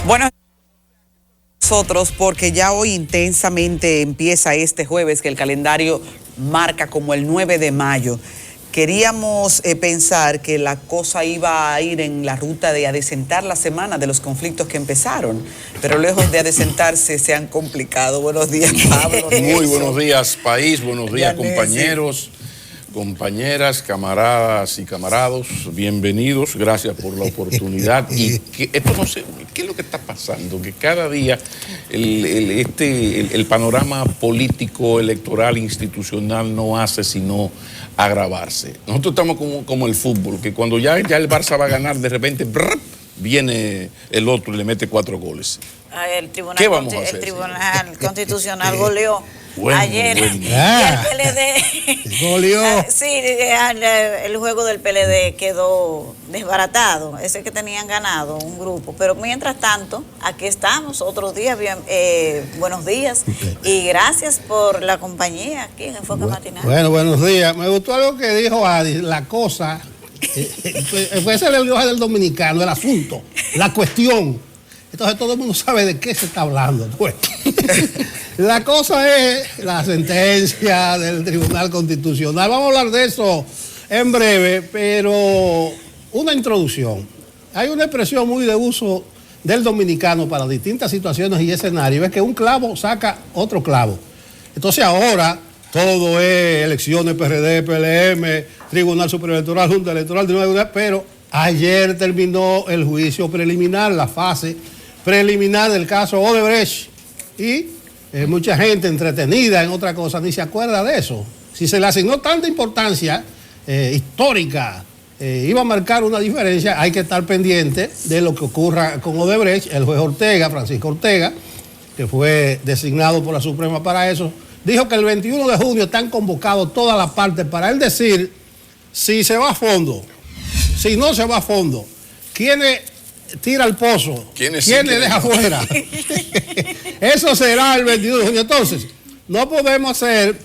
Bueno, nosotros, porque ya hoy intensamente empieza este jueves que el calendario marca como el 9 de mayo. Queríamos pensar que la cosa iba a ir en la ruta de adecentar la semana de los conflictos que empezaron, pero lejos de adecentarse se han complicado. Buenos días, Pablo. Muy buenos días, país, buenos días, compañeros, compañeras, camaradas y camarados, bienvenidos, gracias por la oportunidad. Y que esto no sé, ¿qué es lo que está pasando? Que cada día el panorama político, electoral, institucional no hace sino agravarse. Nosotros estamos como el fútbol, que cuando ya el Barça va a ganar, de repente viene el otro y le mete 4 goles. ¿Qué vamos a hacer? El Tribunal Constitucional goleó ayer bueno. y el PLD goleó. Sí, el juego del PLD quedó desbaratado, ese que tenían ganado un grupo, pero mientras tanto aquí estamos otros días. Buenos días y gracias por la compañía aquí en Enfoque Matinal. Bueno, buenos días. Me gustó algo que dijo Adi, la cosa, fue ese lenguaje del dominicano, el asunto, la cuestión. Entonces todo el mundo sabe de qué se está hablando. Pues. La cosa es la sentencia del Tribunal Constitucional. Vamos a hablar de eso en breve, pero una introducción. Hay una expresión muy de uso del dominicano para distintas situaciones y escenarios, es que un clavo saca otro clavo. Entonces ahora todo es elecciones, PRD, PLM, Tribunal Superior Electoral, Junta Electoral, pero ayer terminó el juicio preliminar, la fase preliminar del caso Odebrecht, y mucha gente entretenida en otra cosa ni se acuerda de eso. Si se le asignó tanta importancia histórica, iba a marcar una diferencia, hay que estar pendiente de lo que ocurra con Odebrecht. El juez Ortega, Francisco Ortega, que fue designado por la Suprema para eso, dijo que el 21 de junio están convocados todas las partes para él decir si se va a fondo, si no se va a fondo, quiénes tira al pozo, ¿quién le deja fuera? Eso será el 22 de junio. Entonces, no podemos hacer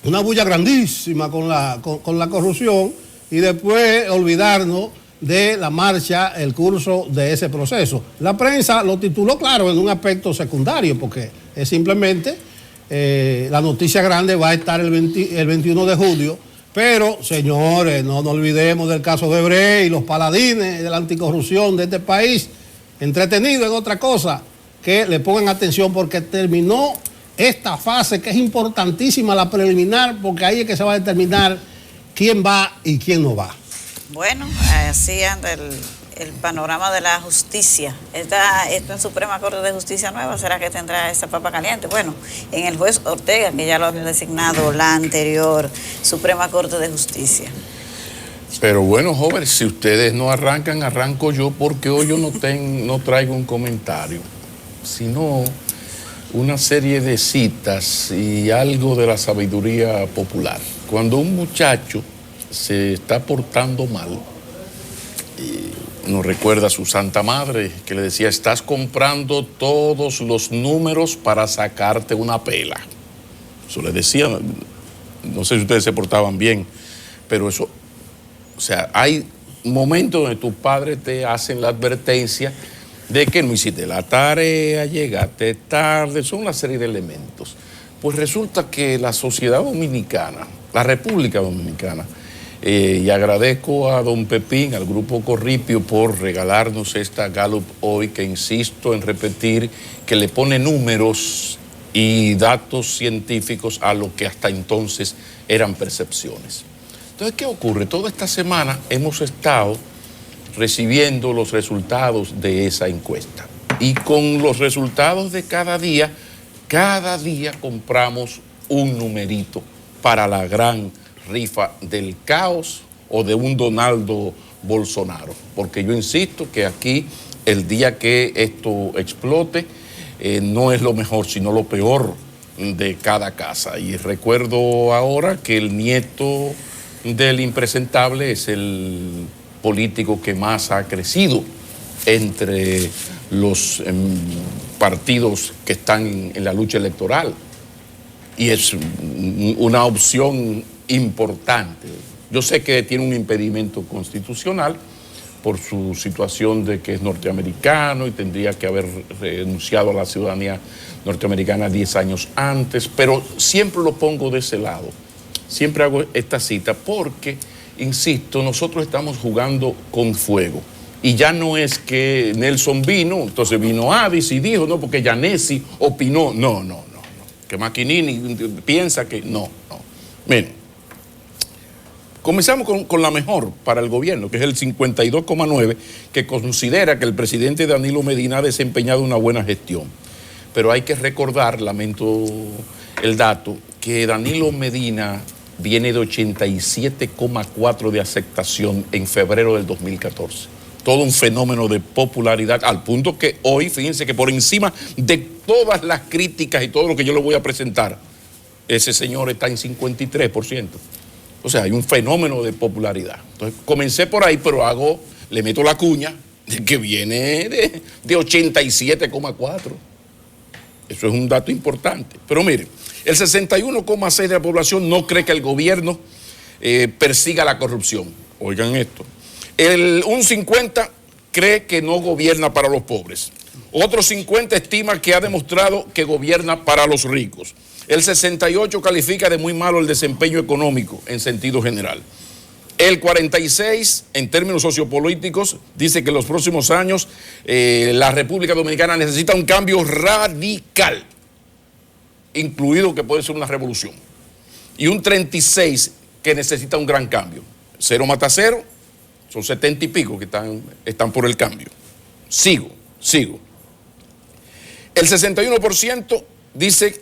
una bulla grandísima con la corrupción y después olvidarnos de la marcha, el curso de ese proceso. La prensa lo tituló, claro, en un aspecto secundario, porque es simplemente la noticia grande va a estar el 21 de julio. Pero, señores, no nos olvidemos del caso de Odebrecht y los paladines de la anticorrupción de este país, entretenidos en otra cosa, que le pongan atención porque terminó esta fase que es importantísima, la preliminar, porque ahí es que se va a determinar quién va y quién no va. Bueno, así anda el panorama de la justicia. Esto en Suprema Corte de Justicia nueva, ¿será que tendrá esa papa caliente? Bueno, en el juez Ortega, que ya lo había designado la anterior Suprema Corte de Justicia. Pero bueno, jóvenes, si ustedes no arrancan, arranco yo, porque hoy yo no traigo un comentario, sino una serie de citas y algo de la sabiduría popular. Cuando un muchacho se está portando mal, nos recuerda a su santa madre, que le decía, estás comprando todos los números para sacarte una pela. Eso le decía, no sé si ustedes se portaban bien, pero eso, o sea, hay momentos donde tus padres te hacen la advertencia de que no hiciste la tarea, llegaste tarde, son una serie de elementos. Pues resulta que la sociedad dominicana, la República Dominicana, y agradezco a don Pepín, al Grupo Corripio, por regalarnos esta Gallup hoy, que insisto en repetir, que le pone números y datos científicos a lo que hasta entonces eran percepciones. Entonces, ¿qué ocurre? Toda esta semana hemos estado recibiendo los resultados de esa encuesta. Y con los resultados de cada día compramos un numerito para la gran rifa del caos o de un Donaldo Bolsonaro, porque yo insisto que aquí el día que esto explote no es lo mejor sino lo peor de cada casa. Y recuerdo ahora que el nieto del impresentable es el político que más ha crecido entre los partidos que están en la lucha electoral, y es una opción importante. Yo sé que tiene un impedimento constitucional por su situación de que es norteamericano y tendría que haber renunciado a la ciudadanía norteamericana 10 años antes, pero siempre lo pongo de ese lado. Siempre hago esta cita porque, insisto, nosotros estamos jugando con fuego. Y ya no es que Nelson vino, entonces vino Addis y dijo, no, porque Yanesi opinó. No. Que Maquinini piensa que no. Miren, comenzamos con la mejor para el gobierno, que es el 52,9, que considera que el presidente Danilo Medina ha desempeñado una buena gestión. Pero hay que recordar, lamento el dato, que Danilo Medina viene de 87,4 de aceptación en febrero del 2014. Todo un fenómeno de popularidad, al punto que hoy, fíjense que por encima de todas las críticas y todo lo que yo le voy a presentar, ese señor está en 53%. O sea, hay un fenómeno de popularidad. Entonces, comencé por ahí, pero le meto la cuña de que viene de 87,4. Eso es un dato importante. Pero miren, el 61,6 de la población no cree que el gobierno persiga la corrupción. Oigan esto. Un 50 cree que no gobierna para los pobres. Otro 50 estima que ha demostrado que gobierna para los ricos. El 68 califica de muy malo el desempeño económico en sentido general. El 46, en términos sociopolíticos, dice que en los próximos años la República Dominicana necesita un cambio radical, incluido que puede ser una revolución. Y un 36 que necesita un gran cambio. Cero mata cero, son 70 y pico que están por el cambio. Sigo. El 61% dice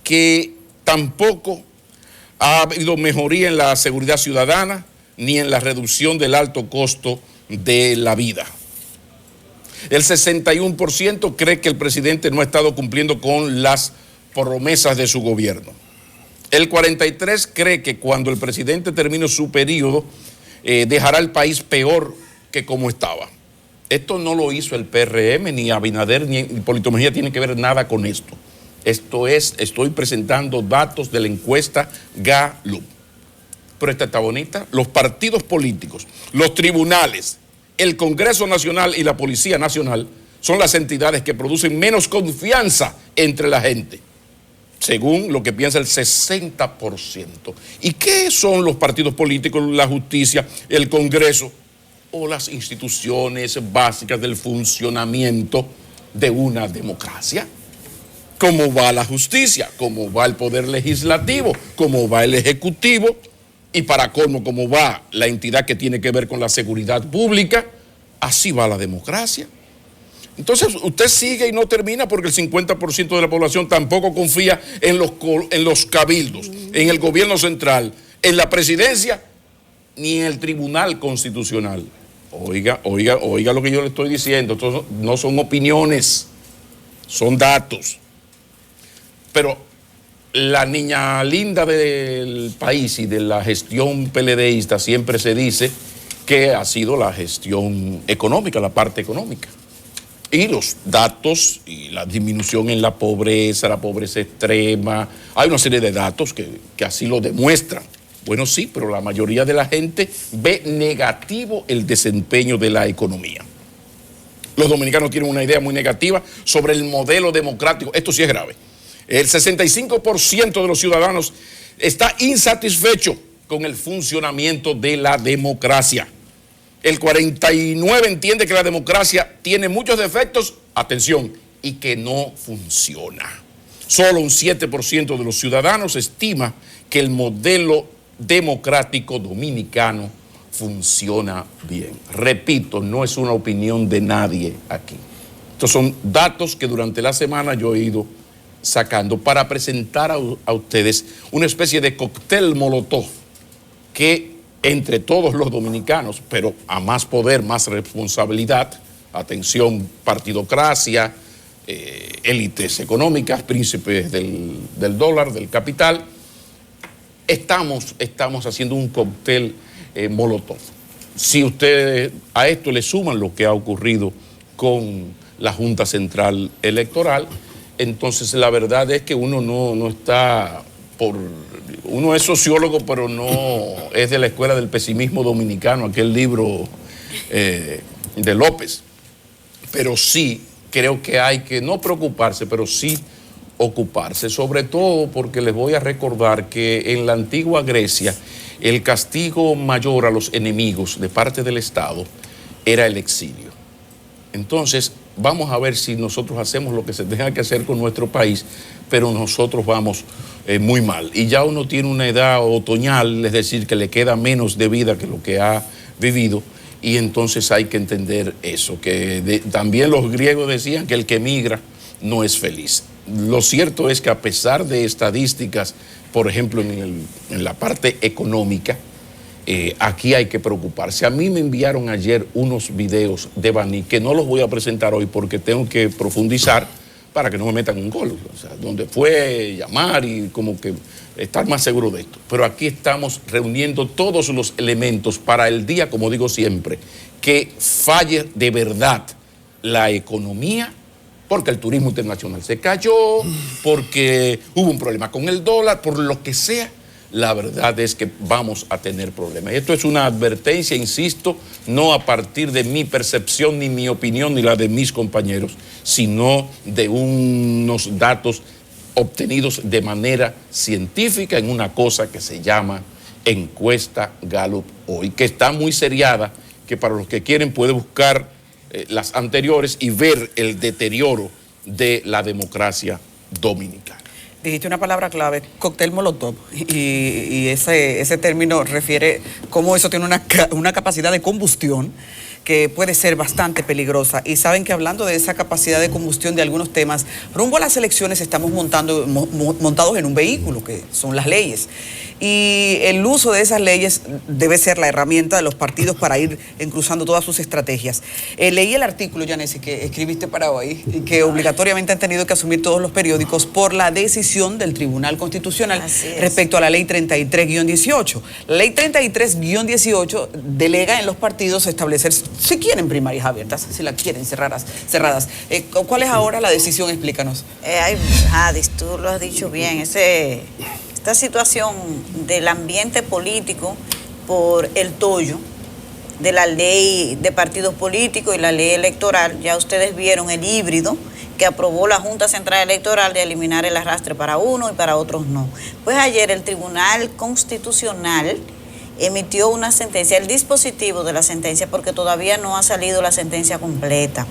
que tampoco ha habido mejoría en la seguridad ciudadana ni en la reducción del alto costo de la vida. El 61% cree que el presidente no ha estado cumpliendo con las promesas de su gobierno. El 43% cree que cuando el presidente termine su periodo dejará el país peor que como estaba. Esto no lo hizo el PRM, ni Abinader, ni Hipólito Mejía tiene que ver nada con esto. Estoy presentando datos de la encuesta Gallup. Pero esta está bonita. Los partidos políticos, los tribunales, el Congreso Nacional y la Policía Nacional son las entidades que producen menos confianza entre la gente, según lo que piensa el 60%. ¿Y qué son los partidos políticos, la justicia, el Congreso o las instituciones básicas del funcionamiento de una democracia? ¿Cómo va la justicia? ¿Cómo va el poder legislativo? ¿Cómo va el ejecutivo? Y para colmo, ¿cómo va la entidad que tiene que ver con la seguridad pública? Así va la democracia. Entonces, usted sigue y no termina porque el 50% de la población tampoco confía en los cabildos, en el gobierno central, en la presidencia, ni en el Tribunal Constitucional. Oiga lo que yo le estoy diciendo. Esto no son opiniones, son datos. Pero la niña linda del país y de la gestión PLDista siempre se dice que ha sido la gestión económica, la parte económica. Y los datos y la disminución en la pobreza extrema, hay una serie de datos que así lo demuestran. Bueno, sí, pero la mayoría de la gente ve negativo el desempeño de la economía. Los dominicanos tienen una idea muy negativa sobre el modelo democrático. Esto sí es grave. El 65% de los ciudadanos está insatisfecho con el funcionamiento de la democracia. El 49% entiende que la democracia tiene muchos defectos, atención, y que no funciona. Solo un 7% de los ciudadanos estima que el modelo democrático dominicano funciona bien. Repito, no es una opinión de nadie aquí. Estos son datos que durante la semana yo he ido sacando para presentar a ustedes una especie de cóctel molotov que entre todos los dominicanos, pero a más poder, más responsabilidad, atención, partidocracia, élites económicas, príncipes del dólar, del capital, estamos haciendo un cóctel molotov. Si ustedes a esto le suman lo que ha ocurrido con la Junta Central Electoral, entonces la verdad es que uno no está uno es sociólogo, pero no es de la escuela del pesimismo dominicano, aquel libro de López. Pero sí creo que hay que no preocuparse, pero sí ocuparse, sobre todo porque les voy a recordar que en la antigua Grecia el castigo mayor a los enemigos de parte del Estado era el exilio. Entonces, vamos a ver si nosotros hacemos lo que se tenga que hacer con nuestro país, pero nosotros vamos muy mal. Y ya uno tiene una edad otoñal, es decir, que le queda menos de vida que lo que ha vivido, y entonces hay que entender eso, que también los griegos decían que el que migra no es feliz. Lo cierto es que a pesar de estadísticas, por ejemplo, en la parte económica, aquí hay que preocuparse. A mí me enviaron ayer unos videos de Baní que no los voy a presentar hoy porque tengo que profundizar para que no me metan un gol. O sea, donde fue llamar y como que estar más seguro de esto. Pero aquí estamos reuniendo todos los elementos para el día, como digo siempre, que falle de verdad la economía, porque el turismo internacional se cayó, porque hubo un problema con el dólar, por lo que sea. La verdad es que vamos a tener problemas. Esto es una advertencia, insisto, no a partir de mi percepción, ni mi opinión, ni la de mis compañeros, sino de unos datos obtenidos de manera científica en una cosa que se llama encuesta Gallup hoy, que está muy seriada, que para los que quieren puede buscar las anteriores y ver el deterioro de la democracia dominicana. Dijiste una palabra clave, cóctel molotov, y ese término refiere cómo eso tiene una capacidad de combustión que puede ser bastante peligrosa. Y saben que hablando de esa capacidad de combustión de algunos temas, rumbo a las elecciones estamos montados en un vehículo, que son las leyes. Y el uso de esas leyes debe ser la herramienta de los partidos para ir encruzando todas sus estrategias. Leí el artículo, Yanesi, que escribiste para hoy, y que obligatoriamente han tenido que asumir todos los periódicos por la decisión del Tribunal Constitucional respecto a la Ley 33-18. La Ley 33-18 delega en los partidos establecer, si quieren primarias abiertas, si las quieren cerradas. ¿Cuál es ahora la decisión? Explícanos. Hadis, tú lo has dicho bien, esta situación del ambiente político por el tollo de la ley de partidos políticos y la ley electoral, ya ustedes vieron el híbrido que aprobó la Junta Central Electoral de eliminar el arrastre para uno y para otros no. Pues ayer el Tribunal Constitucional emitió una sentencia, el dispositivo de la sentencia, porque todavía no ha salido la sentencia completa,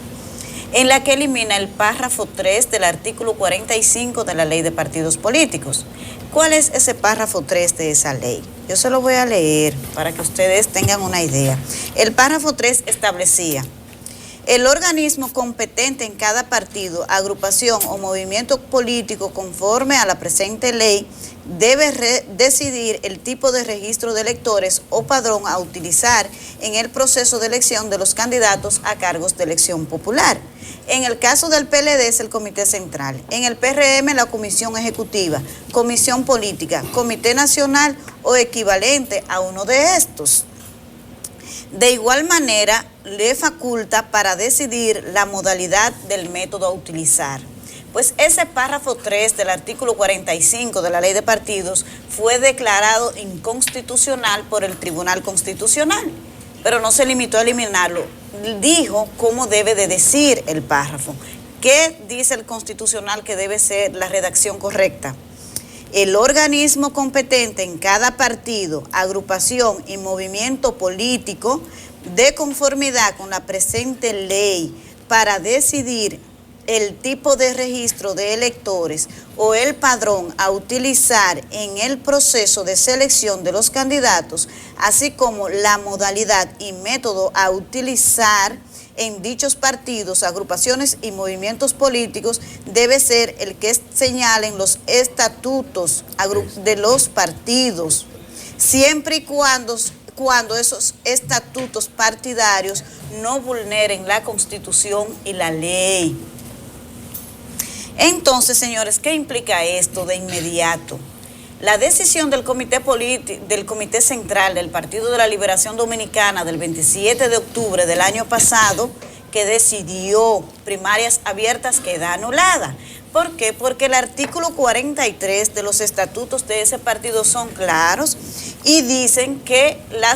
en la que elimina el párrafo 3 del artículo 45 de la Ley de Partidos Políticos. ¿Cuál es ese párrafo 3 de esa ley? Yo se lo voy a leer para que ustedes tengan una idea. El párrafo 3 establecía: el organismo competente en cada partido, agrupación o movimiento político conforme a la presente ley debe decidir el tipo de registro de electores o padrón a utilizar en el proceso de elección de los candidatos a cargos de elección popular. En el caso del PLD es el Comité Central, en el PRM la Comisión Ejecutiva, Comisión Política, Comité Nacional o equivalente a uno de estos. De igual manera, le faculta para decidir la modalidad del método a utilizar. Pues ese párrafo 3 del artículo 45 de la Ley de Partidos fue declarado inconstitucional por el Tribunal Constitucional, pero no se limitó a eliminarlo. Dijo cómo debe de decir el párrafo. ¿Qué dice el Constitucional que debe ser la redacción correcta? El organismo competente en cada partido, agrupación y movimiento político, de conformidad con la presente ley, para decidir el tipo de registro de electores o el padrón a utilizar en el proceso de selección de los candidatos, así como la modalidad y método a utilizar en dichos partidos, agrupaciones y movimientos políticos, debe ser el que señalen los estatutos de los partidos, siempre y cuando esos estatutos partidarios no vulneren la Constitución y la ley. Entonces, señores, ¿qué implica esto de inmediato? La decisión del Comité Central del Partido de la Liberación Dominicana del 27 de octubre del año pasado, que decidió primarias abiertas, queda anulada. ¿Por qué? Porque el artículo 43 de los estatutos de ese partido son claros y dicen que la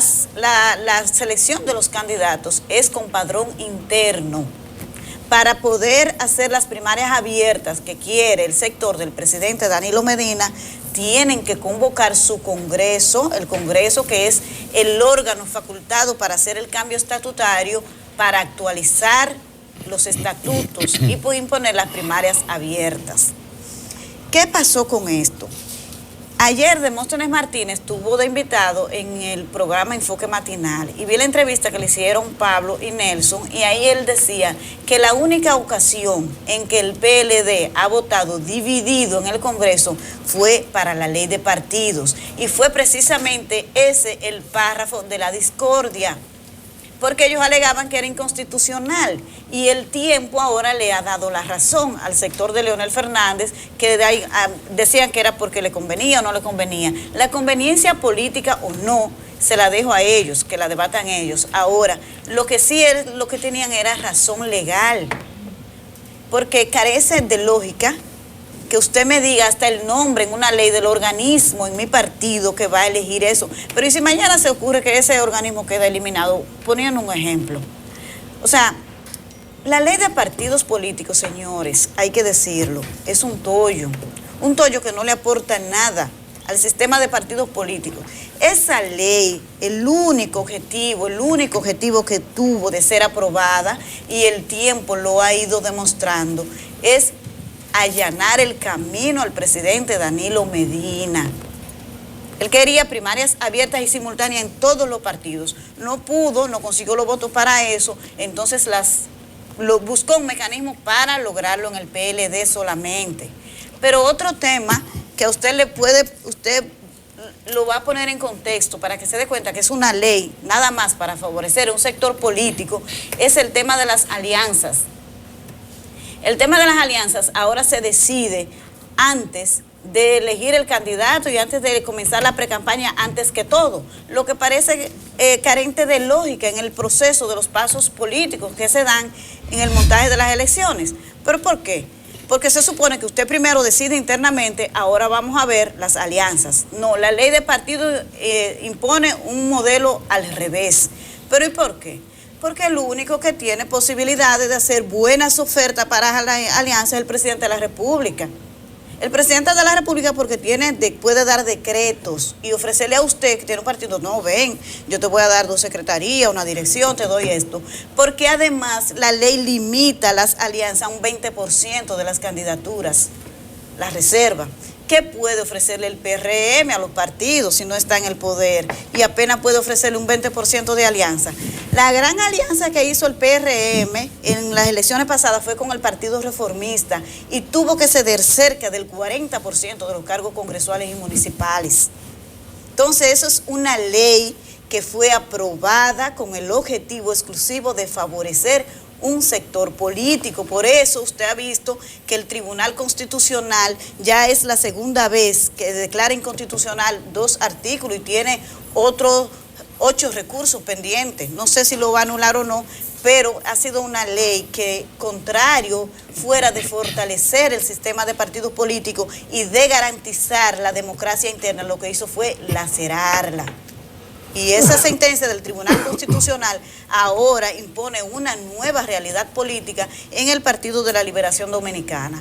selección de los candidatos es con padrón interno. Para poder hacer las primarias abiertas que quiere el sector del presidente Danilo Medina, tienen que convocar su Congreso, el Congreso que es el órgano facultado para hacer el cambio estatutario, para actualizar los estatutos y poder imponer las primarias abiertas. ¿Qué pasó con esto? Ayer Demóstenes Martínez estuvo de invitado en el programa Enfoque Matinal y vi la entrevista que le hicieron Pablo y Nelson, y ahí él decía que la única ocasión en que el PLD ha votado dividido en el Congreso fue para la ley de partidos, y fue precisamente ese el párrafo de la discordia, porque ellos alegaban que era inconstitucional, y el tiempo ahora le ha dado la razón al sector de Leonel Fernández, que de ahí, decían que era porque le convenía o no le convenía. La conveniencia política o no, se la dejo a ellos, que la debatan ellos. Ahora, lo que sí lo que tenían era razón legal, porque carece de lógica que usted me diga hasta el nombre en una ley del organismo en mi partido que va a elegir eso. Pero ¿y si mañana se ocurre que ese organismo queda eliminado? Ponían un ejemplo. O sea, la ley de partidos políticos, señores, hay que decirlo, es un tollo que no le aporta nada al sistema de partidos políticos. Esa ley, el único objetivo que tuvo de ser aprobada, y el tiempo lo ha ido demostrando, es allanar el camino al presidente Danilo Medina. Él quería primarias abiertas y simultáneas en todos los partidos. No pudo, no consiguió los votos para eso, entonces buscó un mecanismo para lograrlo en el PLD solamente. Pero otro tema que a usted usted lo va a poner en contexto para que se dé cuenta que es una ley nada más para favorecer a un sector político, es el tema de las alianzas. El tema de las alianzas ahora se decide antes de elegir el candidato y antes de comenzar la precampaña, antes que todo, lo que parece carente de lógica en el proceso de los pasos políticos que se dan en el montaje de las elecciones. ¿Pero por qué? Porque se supone que usted primero decide internamente, ahora vamos a ver las alianzas. No, la ley de partidos impone un modelo al revés. ¿Pero y por qué? Porque el único que tiene posibilidades de hacer buenas ofertas para la alianza es el presidente de la República. El presidente de la República, porque puede dar decretos y ofrecerle a usted que tiene un partido, no, ven, yo te voy a dar 2 secretarías, una dirección, te doy esto. Porque además la ley limita las alianzas a un 20% de las candidaturas, la reserva. ¿Qué puede ofrecerle el PRM a los partidos si no está en el poder? Y apenas puede ofrecerle un 20% de alianza. La gran alianza que hizo el PRM en las elecciones pasadas fue con el Partido Reformista y tuvo que ceder cerca del 40% de los cargos congresuales y municipales. Entonces, eso es una ley que fue aprobada con el objetivo exclusivo de favorecer un sector político. Por eso usted ha visto que el Tribunal Constitucional ya es la segunda vez que declara inconstitucional 2 artículos y tiene otros 8 recursos pendientes. No sé si lo va a anular o no, pero ha sido una ley que, contrario, fuera de fortalecer el sistema de partidos políticos y de garantizar la democracia interna, lo que hizo fue lacerarla. Y esa sentencia del Tribunal Constitucional ahora impone una nueva realidad política en el Partido de la Liberación Dominicana.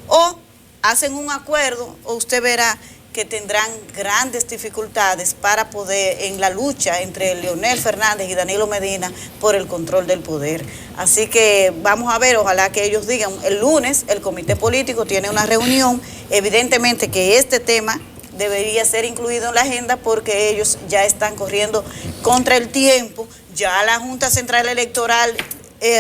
O hacen un acuerdo, o usted verá que tendrán grandes dificultades para poder, en la lucha entre Leonel Fernández y Danilo Medina por el control del poder. Así que vamos a ver, ojalá que ellos digan, el lunes el comité político tiene una reunión, evidentemente que este tema debería ser incluido en la agenda porque ellos ya están corriendo contra el tiempo. Ya la Junta Central Electoral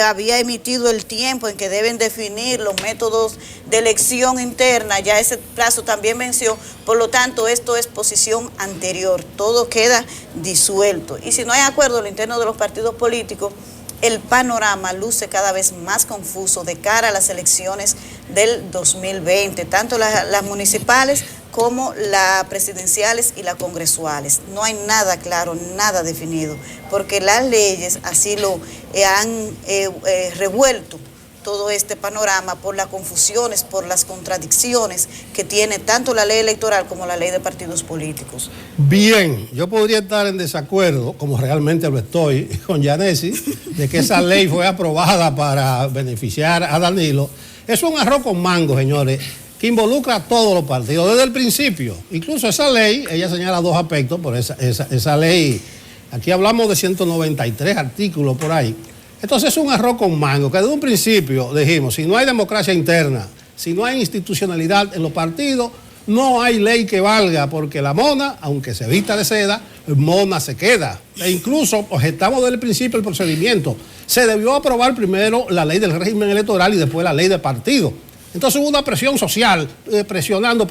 había emitido el tiempo en que deben definir los métodos de elección interna, ya ese plazo también venció, por lo tanto esto es posición anterior, todo queda disuelto. Y si no hay acuerdo en lo interno de los partidos políticos, el panorama luce cada vez más confuso de cara a las elecciones del 2020, tanto las municipales como las presidenciales y las congresuales. No hay nada claro, nada definido, porque las leyes así lo han revuelto todo este panorama por las confusiones, por las contradicciones que tiene tanto la ley electoral como la ley de partidos políticos? Bien, yo podría estar en desacuerdo, como realmente lo estoy, con Yanesi, de que esa ley fue aprobada para beneficiar a Danilo. Es un arroz con mango, señores, que involucra a todos los partidos desde el principio. Incluso esa ley, ella señala dos aspectos, por esa ley, aquí hablamos de 193 artículos por ahí. Entonces es un arroz con mango, que desde un principio dijimos, si no hay democracia interna, si no hay institucionalidad en los partidos, no hay ley que valga, porque la mona, aunque se vista de seda, mona se queda. E incluso objetamos desde el principio el procedimiento. Se debió aprobar primero la ley del régimen electoral y después la ley de partido. Entonces hubo una presión social, presionando,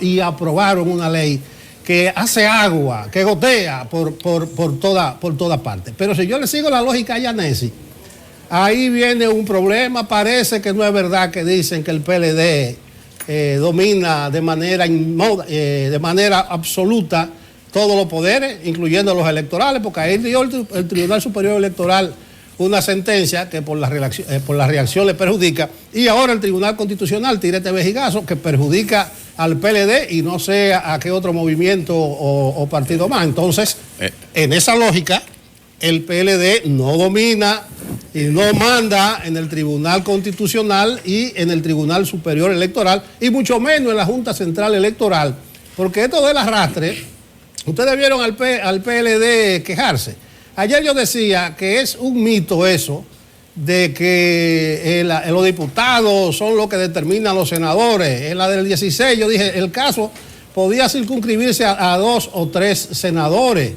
y aprobaron una ley que hace agua, que gotea por toda parte. Pero si yo le sigo la lógica a Yanesi, ahí viene un problema. Parece que no es verdad que dicen que el PLD domina de manera absoluta todos los poderes, incluyendo los electorales, porque ahí dio el Tribunal Superior Electoral una sentencia que por la reacción le perjudica, y ahora el Tribunal Constitucional tira este vejigazo que perjudica al PLD y no sé a qué otro movimiento o partido más. Entonces, en esa lógica, el PLD no domina y no manda en el Tribunal Constitucional y en el Tribunal Superior Electoral, y mucho menos en la Junta Central Electoral, porque esto del arrastre, ustedes vieron al PLD quejarse. Ayer yo decía que es un mito eso de que los diputados son los que determinan los senadores. En la del 16 yo dije, el caso podía circunscribirse a 2 o 3 senadores.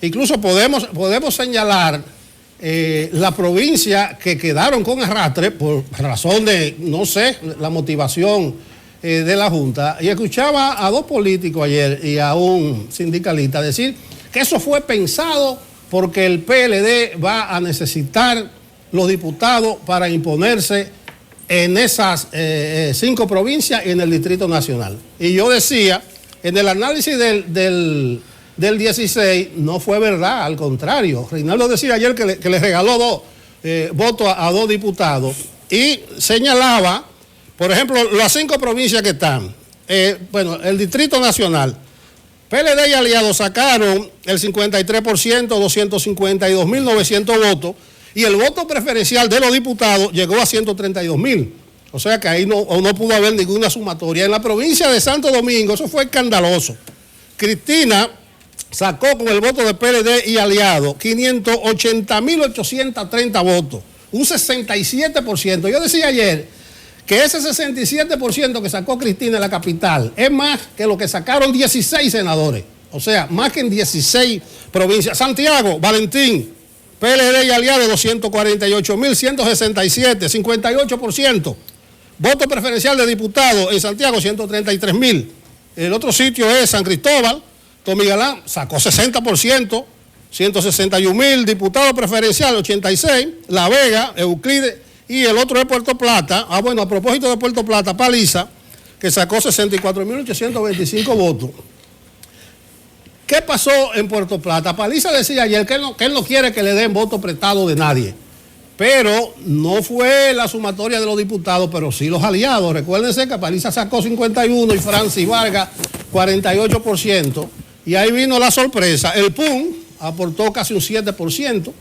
Incluso podemos señalar la provincia que quedaron con arrastre por razón de, no sé, la motivación de la Junta. Y escuchaba a 2 políticos ayer y a un sindicalista decir que eso fue pensado porque el PLD va a necesitar los diputados para imponerse en esas 5 provincias y en el Distrito Nacional. Y yo decía, en el análisis del 16 no fue verdad, al contrario. Reinaldo decía ayer que le regaló 2 votos a 2 diputados y señalaba, por ejemplo, las 5 provincias que están. El Distrito Nacional, PLD y aliados sacaron el 53%, 252.900 votos, y el voto preferencial de los diputados llegó a 132.000. O sea que ahí no pudo haber ninguna sumatoria. En la provincia de Santo Domingo, eso fue escandaloso. Cristina sacó con el voto de PLD y aliados 580.830 votos, un 67%. Yo decía ayer que ese 67% que sacó Cristina en la capital es más que lo que sacaron 16 senadores. O sea, más que en 16 provincias. Santiago, Valentín, PLD y aliados, 248.167, 58%. Voto preferencial de diputados en Santiago, 133.000. El otro sitio es San Cristóbal, Tommy Galán sacó 60%, 161.000. Diputado preferencial, 86. La Vega, Euclides. Y el otro es Puerto Plata. A propósito de Puerto Plata, Paliza, que sacó 64.825 votos. ¿Qué pasó en Puerto Plata? Paliza decía ayer que él no quiere que le den voto prestado de nadie. Pero no fue la sumatoria de los diputados, pero sí los aliados. Recuérdense que Paliza sacó 51 y Francis Vargas 48%. Y ahí vino la sorpresa. El PUN aportó casi un 7%.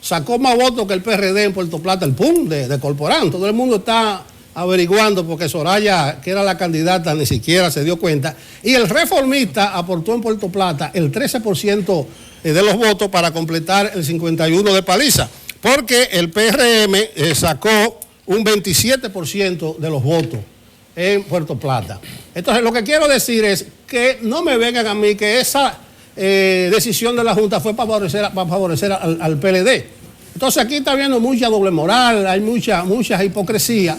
Sacó más votos que el PRD en Puerto Plata, el PUN de Corporán. Todo el mundo está averiguando porque Soraya, que era la candidata, ni siquiera se dio cuenta. Y el Reformista aportó en Puerto Plata el 13% de los votos para completar el 51% de Paliza. Porque el PRM sacó un 27% de los votos en Puerto Plata. Entonces, lo que quiero decir es que no me vengan a mí que esa decisión de la Junta fue para favorecer al PLD. Entonces aquí está habiendo mucha doble moral, hay mucha hipocresía,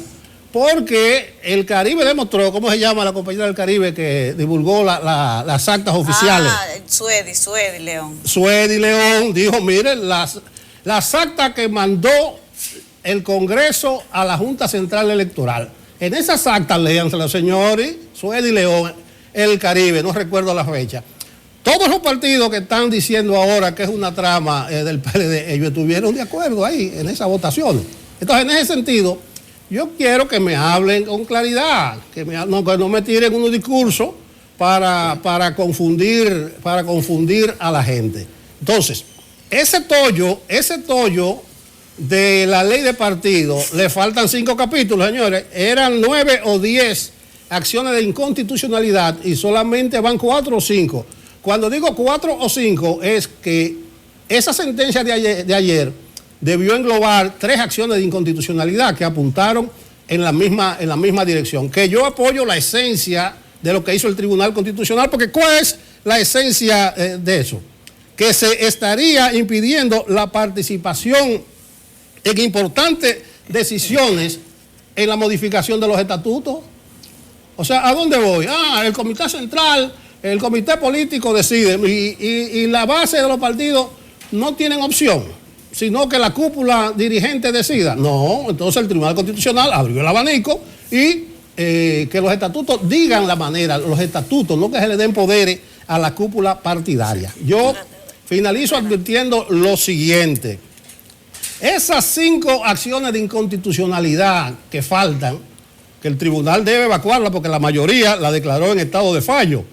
porque el Caribe demostró, ¿cómo se llama la compañera del Caribe que divulgó las actas oficiales? Suedi León. Suedi León dijo, miren, las actas que mandó el Congreso a la Junta Central Electoral. En esas actas, léanselas, señores, Suedi León, el Caribe, no recuerdo la fecha. Todos los partidos que están diciendo ahora que es una trama del PLD, ellos estuvieron de acuerdo ahí en esa votación. Entonces, en ese sentido, Yo quiero que me hablen con claridad, que no me tiren unos discursos para confundir a la gente. Entonces, ese tollo de la ley de partido, le faltan 5 capítulos, señores. Eran 9 o 10 acciones de inconstitucionalidad y solamente van 4 o 5. Cuando digo 4 o 5 es que esa sentencia de ayer debió englobar 3 acciones de inconstitucionalidad que apuntaron en la misma dirección. Que yo apoyo la esencia de lo que hizo el Tribunal Constitucional, porque ¿cuál es la esencia de eso? Que se estaría impidiendo la participación en importantes decisiones en la modificación de los estatutos. O sea, ¿a dónde voy? El comité central, el comité político decide y la base de los partidos no tienen opción, sino que la cúpula dirigente decida. No, entonces el Tribunal Constitucional abrió el abanico y que los estatutos digan la manera, los estatutos, no que se le den poderes a la cúpula partidaria. Yo finalizo advirtiendo lo siguiente. Esas 5 acciones de inconstitucionalidad que faltan, que el tribunal debe evacuarla porque la mayoría la declaró en estado de fallo.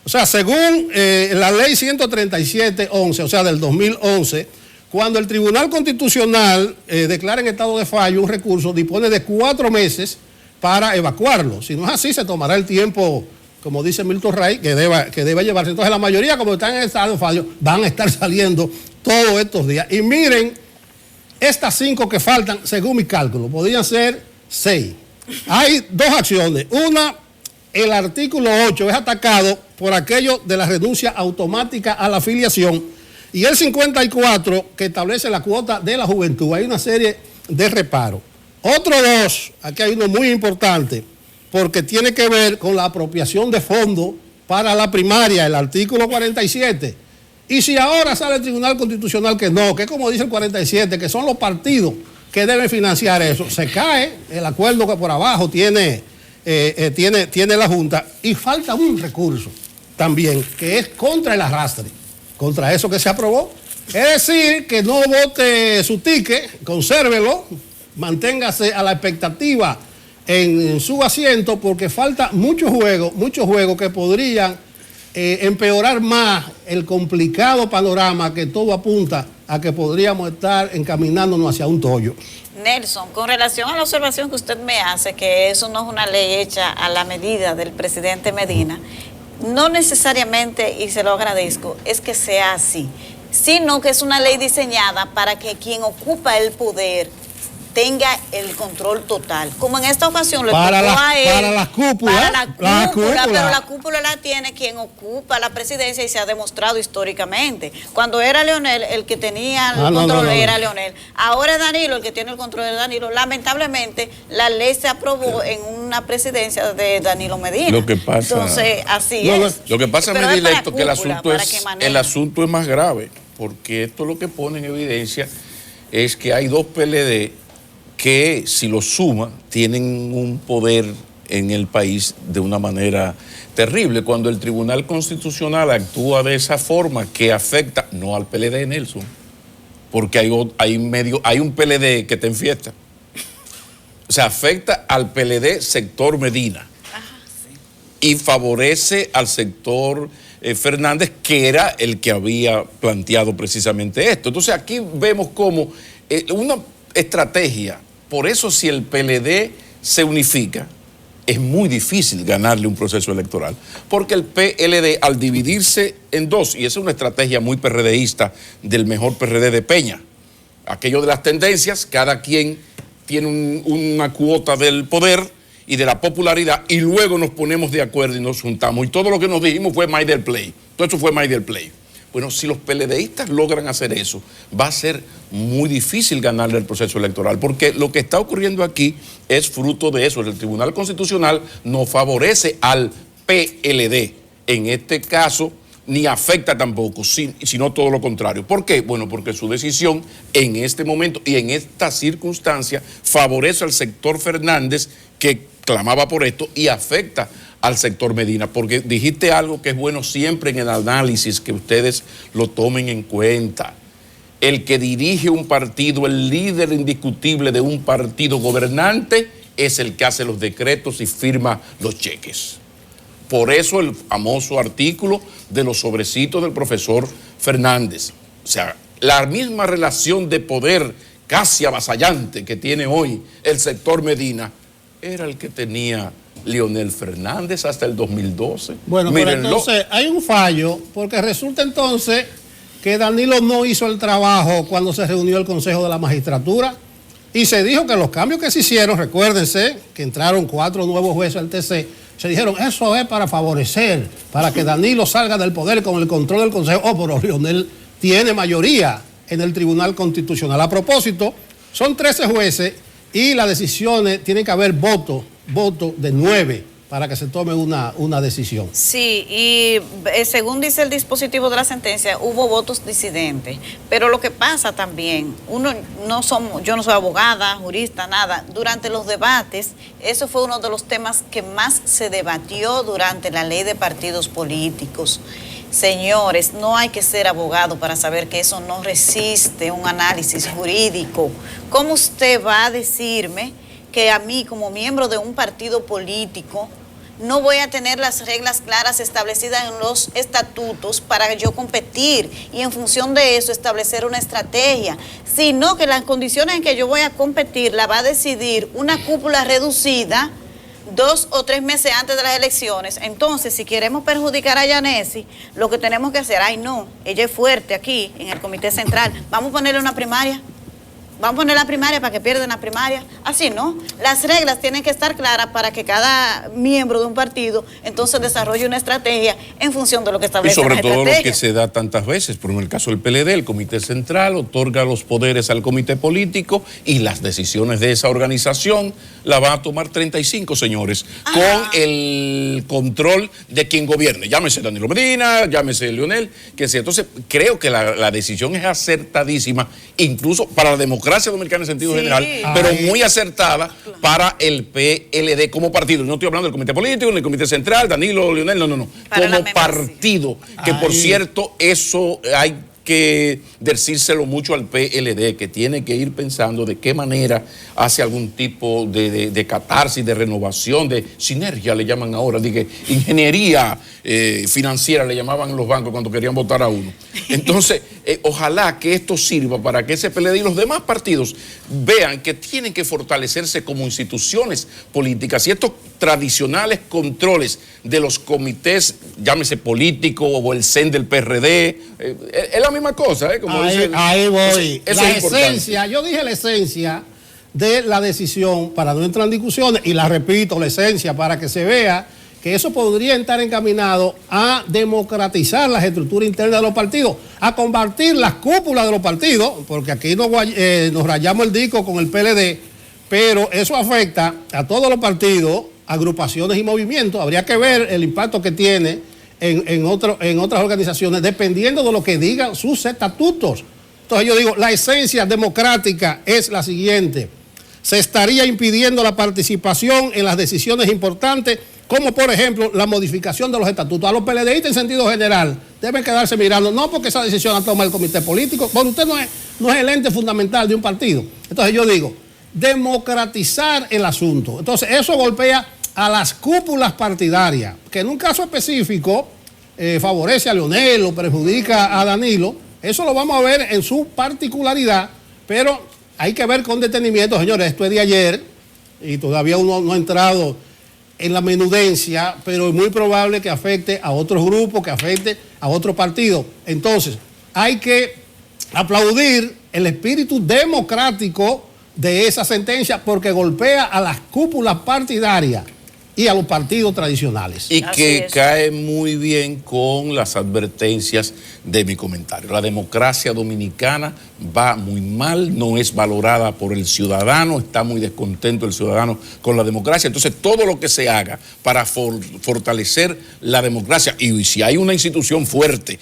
O sea, según la ley 137-11, o sea, del 2011, cuando el Tribunal Constitucional declara en estado de fallo un recurso, dispone de 4 meses para evacuarlo. Si no es así, se tomará el tiempo, como dice Milton Ray, que deba llevarse. Entonces, la mayoría, como están en estado de fallo, van a estar saliendo todos estos días. Y miren, estas 5 que faltan, según mi cálculo, podrían ser 6. Hay 2 acciones. Una, el artículo 8 es atacado por aquello de la renuncia automática a la afiliación, y el 54 que establece la cuota de la juventud. Hay una serie de reparos. Otro 2, aquí hay uno muy importante, porque tiene que ver con la apropiación de fondos para la primaria, el artículo 47. Y si ahora sale el Tribunal Constitucional que no, que es como dice el 47, que son los partidos que deben financiar eso, se cae el acuerdo que por abajo tiene la Junta, y falta un recurso también, que es contra el arrastre, contra eso que se aprobó. Es decir, que no vote su ticket, consérvelo, manténgase a la expectativa en su asiento, porque falta muchos juegos que podrían empeorar más el complicado panorama que todo apunta a que podríamos estar encaminándonos hacia un tollo. Nelson, con relación a la observación que usted me hace, que eso no es una ley hecha a la medida del presidente Medina, no necesariamente, y se lo agradezco, es que sea así, sino que es una ley diseñada para que quien ocupa el poder tenga el control total. Como en esta ocasión lo tocó a él. Para la cúpula. Pero la cúpula la tiene quien ocupa la presidencia y se ha demostrado históricamente. Cuando era Leonel, el que tenía el control era Leonel. Ahora es Danilo el que tiene el control de Danilo. Lamentablemente, la ley se aprobó en una presidencia de Danilo Medina. Lo que pasa, entonces, así es. Lo que pasa, Medilecto, que el asunto es más grave, porque esto lo que pone en evidencia es que hay 2 PLD que, si lo suma, tienen un poder en el país de una manera terrible. Cuando el Tribunal Constitucional actúa de esa forma, que afecta no al PLD, Nelson, porque hay un PLD que está en fiesta. O sea, afecta al PLD sector Medina. Ajá, sí. Y favorece al sector Fernández, que era el que había planteado precisamente esto. Entonces aquí vemos como una estrategia. Por eso, si el PLD se unifica, es muy difícil ganarle un proceso electoral, porque el PLD, al dividirse en 2, y esa es una estrategia muy PRDista del mejor PRD de Peña, aquello de las tendencias, cada quien tiene una cuota del poder y de la popularidad, y luego nos ponemos de acuerdo y nos juntamos, y todo lo que nos dijimos fue My Del Play, todo eso fue My Del Play. Bueno, si los PLDistas logran hacer eso, va a ser muy difícil ganarle el proceso electoral, porque lo que está ocurriendo aquí es fruto de eso. El Tribunal Constitucional no favorece al PLD en este caso, ni afecta tampoco, sino todo lo contrario. ¿Por qué? Bueno, porque su decisión en este momento y en esta circunstancia favorece al sector Fernández, que clamaba por esto, y afecta al sector Medina, porque dijiste algo que es bueno siempre en el análisis, que ustedes lo tomen en cuenta. el que dirige un partido, el líder indiscutible de un partido gobernante, es el que hace los decretos y firma los cheques. Por eso el famoso artículo de los sobrecitos del profesor Fernández. O sea, la misma relación de poder casi avasallante que tiene hoy el sector Medina, era el que tenía Leonel Fernández hasta el 2012. Bueno, pero entonces hay un fallo, porque resulta entonces que Danilo no hizo el trabajo cuando se reunió el Consejo de la Magistratura y se dijo que los cambios que se hicieron, recuérdense que entraron 4 nuevos jueces al TC, se dijeron, eso es para favorecer, para que Danilo salga del poder con el control del Consejo. Oh, pero Leonel tiene mayoría en el Tribunal Constitucional. A propósito, son 13 jueces y las decisiones tienen que haber voto de 9 para que se tome una decisión. Sí, y según dice el dispositivo de la sentencia, hubo votos disidentes. Pero lo que pasa también, yo no soy abogada, jurista, nada. Durante los debates, eso fue uno de los temas que más se debatió durante la ley de partidos políticos. Señores, no hay que ser abogado para saber que eso no resiste un análisis jurídico. ¿Cómo usted va a decirme que a mí, como miembro de un partido político, no voy a tener las reglas claras establecidas en los estatutos para yo competir y en función de eso establecer una estrategia, sino que las condiciones en que yo voy a competir la va a decidir una cúpula reducida 2 o 3 meses antes de las elecciones? Entonces, si queremos perjudicar a Yanesi, lo que tenemos que hacer, ella es fuerte aquí en el Comité Central, vamos a ponerle una primaria. Vamos a poner la primaria para que pierdan la primaria. Así no. Las reglas tienen que estar claras para que cada miembro de un partido entonces desarrolle una estrategia en función de lo que establece la estrategia. Y sobre todo lo que se da tantas veces, por en el caso del PLD, el Comité Central otorga los poderes al comité político y las decisiones de esa organización la van a tomar 35 señores con el control de quien gobierne. Llámese Danilo Medina, llámese Leonel, que sea. Entonces, creo que la decisión es acertadísima, incluso para la democracia dominicana en sentido general, pero muy acertada para el PLD como partido. No estoy hablando del comité político, ni del comité central, Danilo, Leonel, no. Como partido, que por cierto, eso hay que decírselo mucho al PLD, que tiene que ir pensando de qué manera hace algún tipo de catarsis, de renovación, de sinergia, le llaman ahora, de ingeniería financiera, le llamaban los bancos cuando querían votar a uno. Entonces, ojalá que esto sirva para que ese PLD y los demás partidos vean que tienen que fortalecerse como instituciones políticas y estos tradicionales controles de los comités, llámese político o el CEN del PRD, es la misma cosa, como ahí voy. Eso la es esencia, yo dije la esencia de la decisión para no entrar en discusiones y la repito, la esencia para que se vea que eso podría estar encaminado a democratizar las estructuras internas de los partidos, a combatir las cúpulas de los partidos, porque aquí nos rayamos el disco con el PLD, pero eso afecta a todos los partidos, agrupaciones y movimientos. Habría que ver el impacto que tiene en otras organizaciones, dependiendo de lo que digan sus estatutos. Entonces yo digo, la esencia democrática es la siguiente: se estaría impidiendo la participación en las decisiones importantes, como por ejemplo la modificación de los estatutos. A los PLDistas en sentido general deben quedarse mirando, no porque esa decisión la toma el comité político, porque usted no es el ente fundamental de un partido. Entonces yo digo, democratizar el asunto. Entonces eso golpea a las cúpulas partidarias, que en un caso específico favorece a Leonel o perjudica a Danilo. Eso lo vamos a ver en su particularidad, pero hay que ver con detenimiento, señores. Esto es de ayer y todavía uno no ha entrado en la menudencia, pero es muy probable que afecte a otros grupos, que afecte a otros partidos. Entonces, hay que aplaudir el espíritu democrático de esa sentencia porque golpea a las cúpulas partidarias y a los partidos tradicionales. Y que cae muy bien con las advertencias de mi comentario. La democracia dominicana va muy mal, no es valorada por el ciudadano, está muy descontento el ciudadano con la democracia. Entonces, todo lo que se haga para fortalecer la democracia, y si hay una institución fuerte,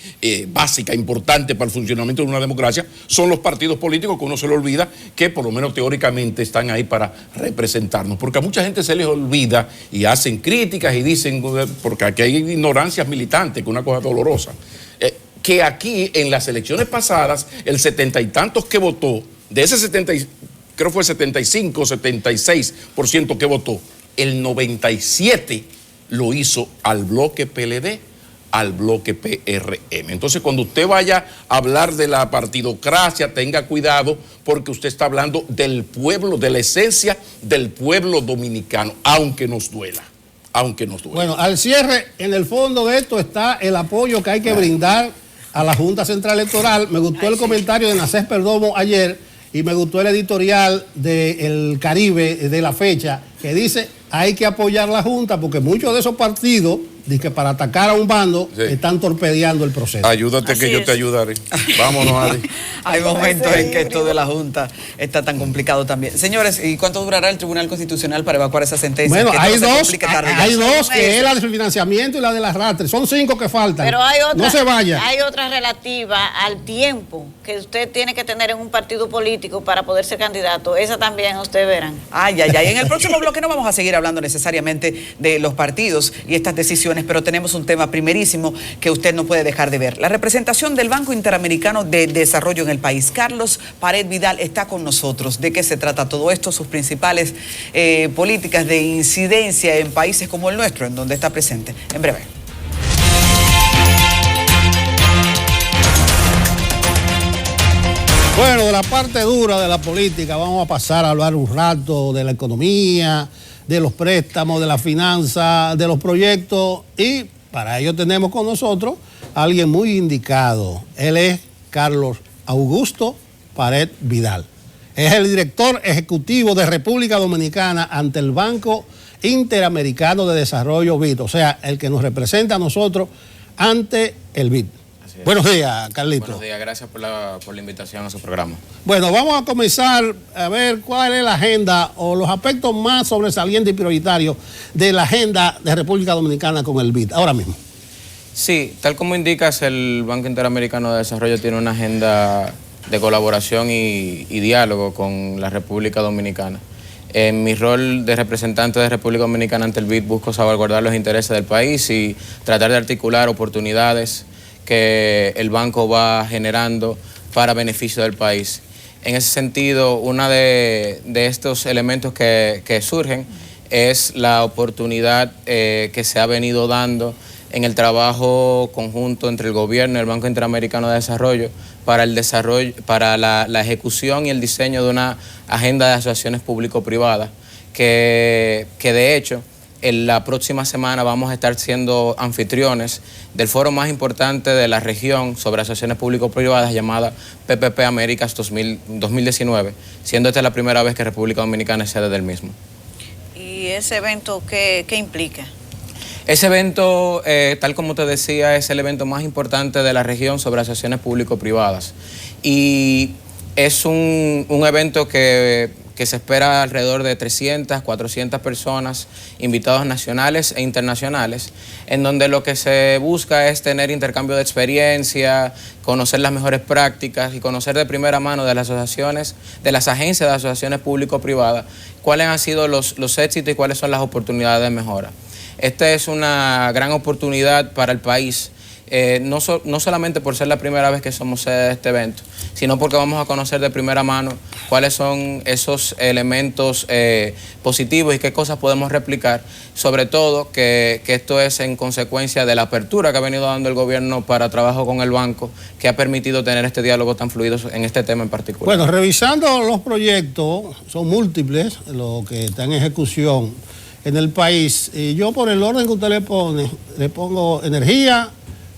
básica, importante para el funcionamiento de una democracia, son los partidos políticos, que uno se le olvida que por lo menos teóricamente están ahí para representarnos. Porque a mucha gente se les olvida y hacen críticas y dicen, porque aquí hay ignorancias militantes, que es una cosa dolorosa. que aquí en las elecciones pasadas, el 70 y tantos que votó, de ese 70, creo fue 75, 76% que votó, el 97% lo hizo al bloque PLD, al bloque PRM. Entonces, cuando usted vaya a hablar de la partidocracia, tenga cuidado porque usted está hablando del pueblo, de la esencia del pueblo dominicano, aunque nos duela. Aunque nos duela. Bueno, al cierre, en el fondo de esto está el apoyo que hay que brindar a la Junta Central Electoral. Me gustó el comentario de Nacés Perdomo ayer y me gustó el editorial del Caribe de la fecha que dice hay que apoyar la Junta porque muchos de esos partidos que para atacar a un bando están torpedeando el proceso. Ayúdate Así que yo es. te ayudaré. Vámonos, Adi. Hay momentos en que esto de la Junta está tan complicado también. Señores, ¿y cuánto durará el Tribunal Constitucional para evacuar esa sentencia? Bueno, Que todo hay se dos, complique tarde ya. hay dos, que es la del financiamiento y la del arrastre. Son 5 que faltan. Pero hay otra, no se vaya. hay otra relativa al tiempo que usted tiene que tener en un partido político para poder ser candidato. Esa también ustedes verán. Ay, ay, ay. En el próximo bloque no vamos a seguir hablando necesariamente de los partidos y estas decisiones, pero tenemos un tema primerísimo que usted no puede dejar de ver. La representación del Banco Interamericano de Desarrollo en el país. Carlos Pared Vidal está con nosotros. ¿De qué se trata todo esto? Sus principales políticas de incidencia en países como el nuestro, en donde está presente. En breve. Bueno, de la parte dura de la política vamos a pasar a hablar un rato de la economía, de los préstamos, de la finanza, de los proyectos y para ello tenemos con nosotros a alguien muy indicado. Él es Carlos Augusto Pared Vidal. Es el director ejecutivo de República Dominicana ante el Banco Interamericano de Desarrollo BID, o sea, el que nos representa a nosotros ante el BID. Buenos días, Carlito. Buenos días, gracias por la invitación a su programa. Bueno, vamos a comenzar a ver cuál es la agenda o los aspectos más sobresalientes y prioritarios de la agenda de República Dominicana con el BID, ahora mismo. Sí, tal como indicas, el Banco Interamericano de Desarrollo tiene una agenda de colaboración y diálogo con la República Dominicana. En mi rol de representante de República Dominicana ante el BID busco salvaguardar los intereses del país y tratar de articular oportunidades que el banco va generando para beneficio del país. En ese sentido, uno de estos elementos que surgen es la oportunidad que se ha venido dando en el trabajo conjunto entre el gobierno y el Banco Interamericano de Desarrollo para el desarrollo, para la ejecución y el diseño de una agenda de asociaciones público-privadas que de hecho en la próxima semana vamos a estar siendo anfitriones del foro más importante de la región sobre asociaciones público-privadas llamada PPP Américas 2019, siendo esta la primera vez que República Dominicana es sede del mismo. ¿Y ese evento qué implica? Ese evento, tal como te decía, es el evento más importante de la región sobre asociaciones público-privadas. Y es un evento que se espera alrededor de 300, 400 personas, invitados nacionales e internacionales, en donde lo que se busca es tener intercambio de experiencia, conocer las mejores prácticas y conocer de primera mano de las asociaciones, de las agencias de asociaciones público-privadas, cuáles han sido los éxitos y cuáles son las oportunidades de mejora. Esta es una gran oportunidad para el país, no solamente por ser la primera vez que somos sede de este evento, sino porque vamos a conocer de primera mano cuáles son esos elementos positivos y qué cosas podemos replicar, sobre todo que esto es en consecuencia de la apertura que ha venido dando el gobierno para trabajo con el banco, que ha permitido tener este diálogo tan fluido en este tema en particular. Bueno, revisando los proyectos, son múltiples los que están en ejecución en el país. Y yo por el orden que usted le pone, le pongo energía,